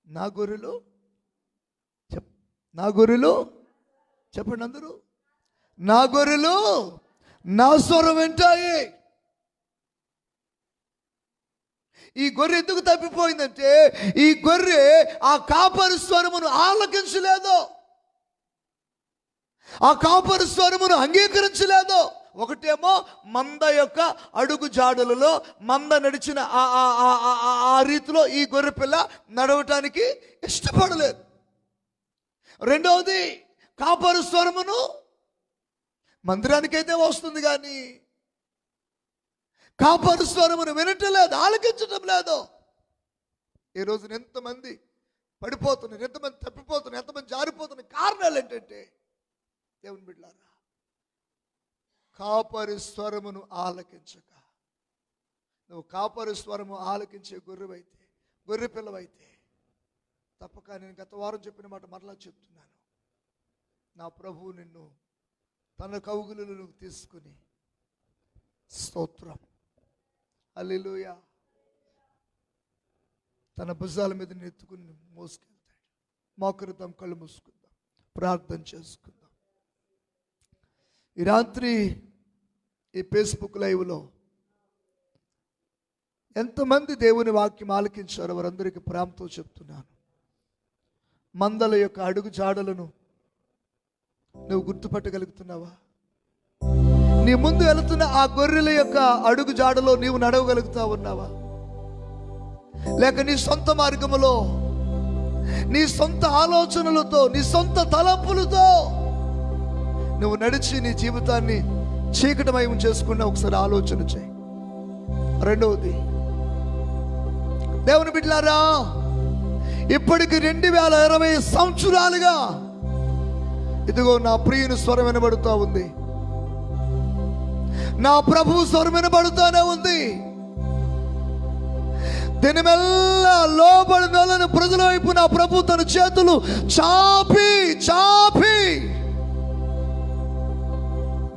నా గొర్రెలు చెప్పండి అందరూ. నా గొర్రెలు నా స్వరం వింటాయి. ఈ గొర్రె ఎందుకు తప్పిపోయిందంటే ఈ గొర్రె ఆ కాపరి స్వరమును ఆలకించలేదు, ఆ కాపరి స్వరమును అంగీకరించలేదు. ఒకటేమో మంద యొక్క అడుగు జాడులలో మంద నడిచిన ఆ రీతిలో ఈ గొర్రె పిల్ల నడవటానికి ఇష్టపడలేదు. రెండవది, కాపరి స్వరమును మందిరానికైతే వస్తుంది కానీ కాపరి స్వరమును వినటం లేదు, ఆలకించటం లేదు. ఈ రోజున ఎంతమంది పడిపోతున్నారు, ఎంతమంది తప్పిపోతున్నారు, ఎంతమంది జారిపోతున్నారు. కారణాలు ఏంటంటే దేవుని బిడ్డలారా, కాపరి స్వరమును ఆలకించక. నువ్వు కాపరి స్వరము ఆలకించే గొర్రె పిల్లవైతే తప్పక, నేను గత వారం చెప్పిన మాట మరలా చెప్తున్నాను, నా ప్రభువు నిన్ను తన కౌగులలో తీసుకుని, స్తోత్రం హల్లెలూయా, తన భుజాల మీద ఎత్తుకుని మోసుకెళ్తాడు. మోకరిద్దాం, కళ్ళు మూసుకుందాం, ప్రార్థన చేసుకుందాం. ఈ రాత్రి ఈ ఫేస్బుక్ లైవ్లో ఎంతమంది దేవుని వాక్యం ఆలకించారో వారందరికీ ప్రేమతో చెప్తున్నాను. మందల యొక్క అడుగు జాడలను నువ్వు గుర్తుపట్టగలుగుతున్నావా? నీ ముందు వెళుతున్న ఆ గొర్రెల యొక్క అడుగు జాడలో నీవు నడవగలుగుతా ఉన్నావా? లేక నీ సొంత మార్గములో, నీ సొంత ఆలోచనలతో, నీ సొంత తలంపులతో నువ్వు నడిచి నీ జీవితాన్ని చీకటమయం చేసుకున్న ఒకసారి ఆలోచన చేయి. రెండవది, దేవుని బిడ్డలారా, ఇప్పటికి 2020 సంవత్సరాలుగా ఇదిగో నా ప్రియుని స్వరం వినబడుతూ ఉంది, నా ప్రభు స్వరం వినబడుతూనే ఉంది. దినమెల్లా లోబడిన ప్రజల వైపు నా ప్రభు తన చేతులు చాపి చాపి,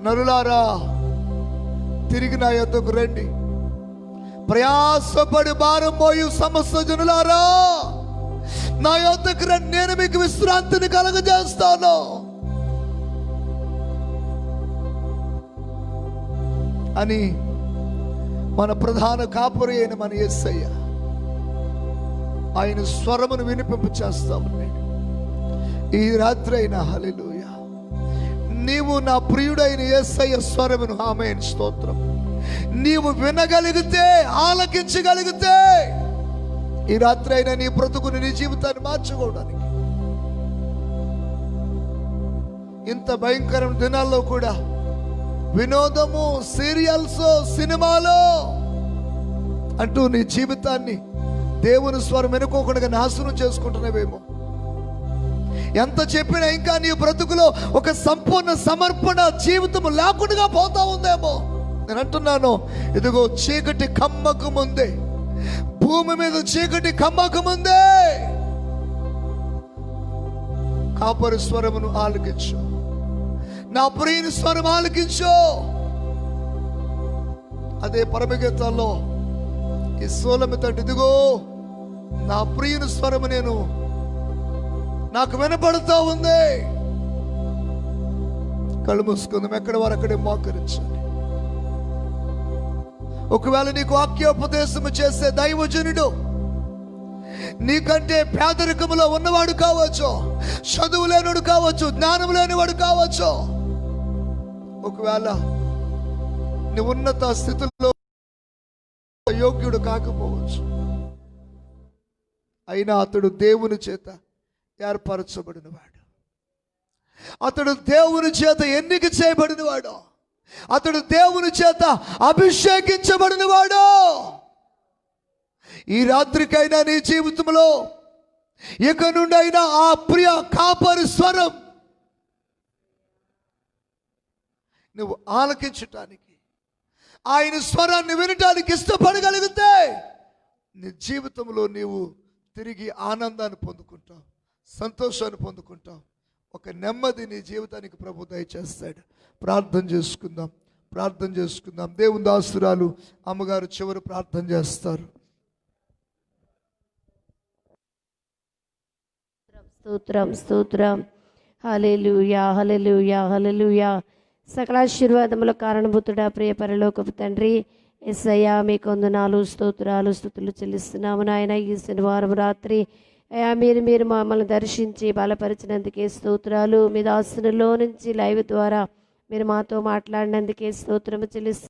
నరులారా తిరిగి నా యొద్దకు రండి, ప్రయాసపడి భారం మోయు సమస్త జనులారా నా యొద్దకు రండి, నేను మీకు విశ్రాంతిని కలగజేస్తాను అని మన ప్రధాన కాపురి అయిన మన యేసయ్య ఆయన స్వరమును వినిపింప చేస్తా ఉన్నాడు. ఈ రాత్రి అయినా హల్లెలూయా, నీవు నా ప్రియుడైన యేసయ్య స్వరమును, ఆమేన్, స్తోత్రం, నీవు వినగలిగితే, ఆలకించగలిగితే ఈ రాత్రి అయినా నీ బ్రతుకుని, నీ జీవితాన్ని మార్చుకోవడానికి, ఇంత భయంకరమైన దినాల్లో కూడా వినోదము, సీరియల్స్, సినిమాలో అంటూ నీ జీవితాన్ని దేవుని స్వరం వినుకోకుండా నాశనం చేసుకుంటున్నావేమో. ఎంత చెప్పినా ఇంకా నీ బ్రతుకులో ఒక సంపూర్ణ సమర్పణ జీవితం లేకుండా పోతా ఉందేమో. నేను అంటున్నాను, ఇదిగో చీకటి కమ్మకు ముందే, భూమి మీద చీకటి కమ్మకు ముందే కాపరి స్వరమును ఆలకించు, నా ప్రియుని స్వరం ఆలకించు. అదే పరమగీతాల్లో ఈ సోలమిత, ఇదిగో నా ప్రియుని స్వరము నాకు వినపడుతూ ఉంది. కళ్ళు మూసుకుందాం, ఎక్కడ వారు అక్కడే మోకరించండి. ఒకవేళ నీకు వాక్యోపదేశము చేసే దైవజనుడు నీకంటే పేదరికములో ఉన్నవాడు కావచ్చు, చదువు లేనివాడు కావచ్చు, జ్ఞానం లేనివాడు కావచ్చు, ఒకవేళ నీ ఉన్నత స్థితిలో యోగ్యుడు కాకపోవచ్చు, అయినా అతడు దేవుని చేత ఏర్పరచబడినవాడు, అతడు దేవుని చేత ఎన్నిక చేయబడినవాడు, అతడు దేవుని చేత అభిషేకించబడినవాడు. ఈ రాత్రికైనా నీ జీవితంలో ఇక నుండి అయినా ఆ ప్రియ కాపరి స్వరం నువ్వు ఆలకించటానికి, ఆయన స్వరాన్ని వినటానికి ఇష్టపడగలిగితే నీ జీవితంలో నీవు తిరిగి ఆనందాన్ని పొందుకుంటావు, సంతోషాన్ని పొందుకుంటావు, ఒక నెమ్మది నీ జీవితానికి ప్రభు దయచేస్తాడు. ప్రార్థన చేసుకుందాం, ప్రార్థన చేసుకుందాం. దేవుని దాసురాలు అమ్మగారు చివరి ప్రార్థన చేస్తారు. స్తోత్రం, స్తోత్రం, హల్లెలూయా, హల్లెలూయా, హల్లెలూయా. సకల ఆశీర్వాదముల కారణభూతుడా ప్రియ పరలోకపు తండ్రి యేసయ్యా, మీకు వందనాలు, స్తోత్రాలు, స్తుతులు చెల్లిస్తున్నాము నాయన. ఈ శనివారం రాత్రి అయ్యా మీరు మమ్మల్ని దర్శించి బలపరిచినందుకే స్తోత్రాలు. మీ దాసునిలో నుంచి లైవ్ ద్వారా మీరు మాతో మాట్లాడినందుకే స్తోత్రము చెల్లిస్తున్నాము.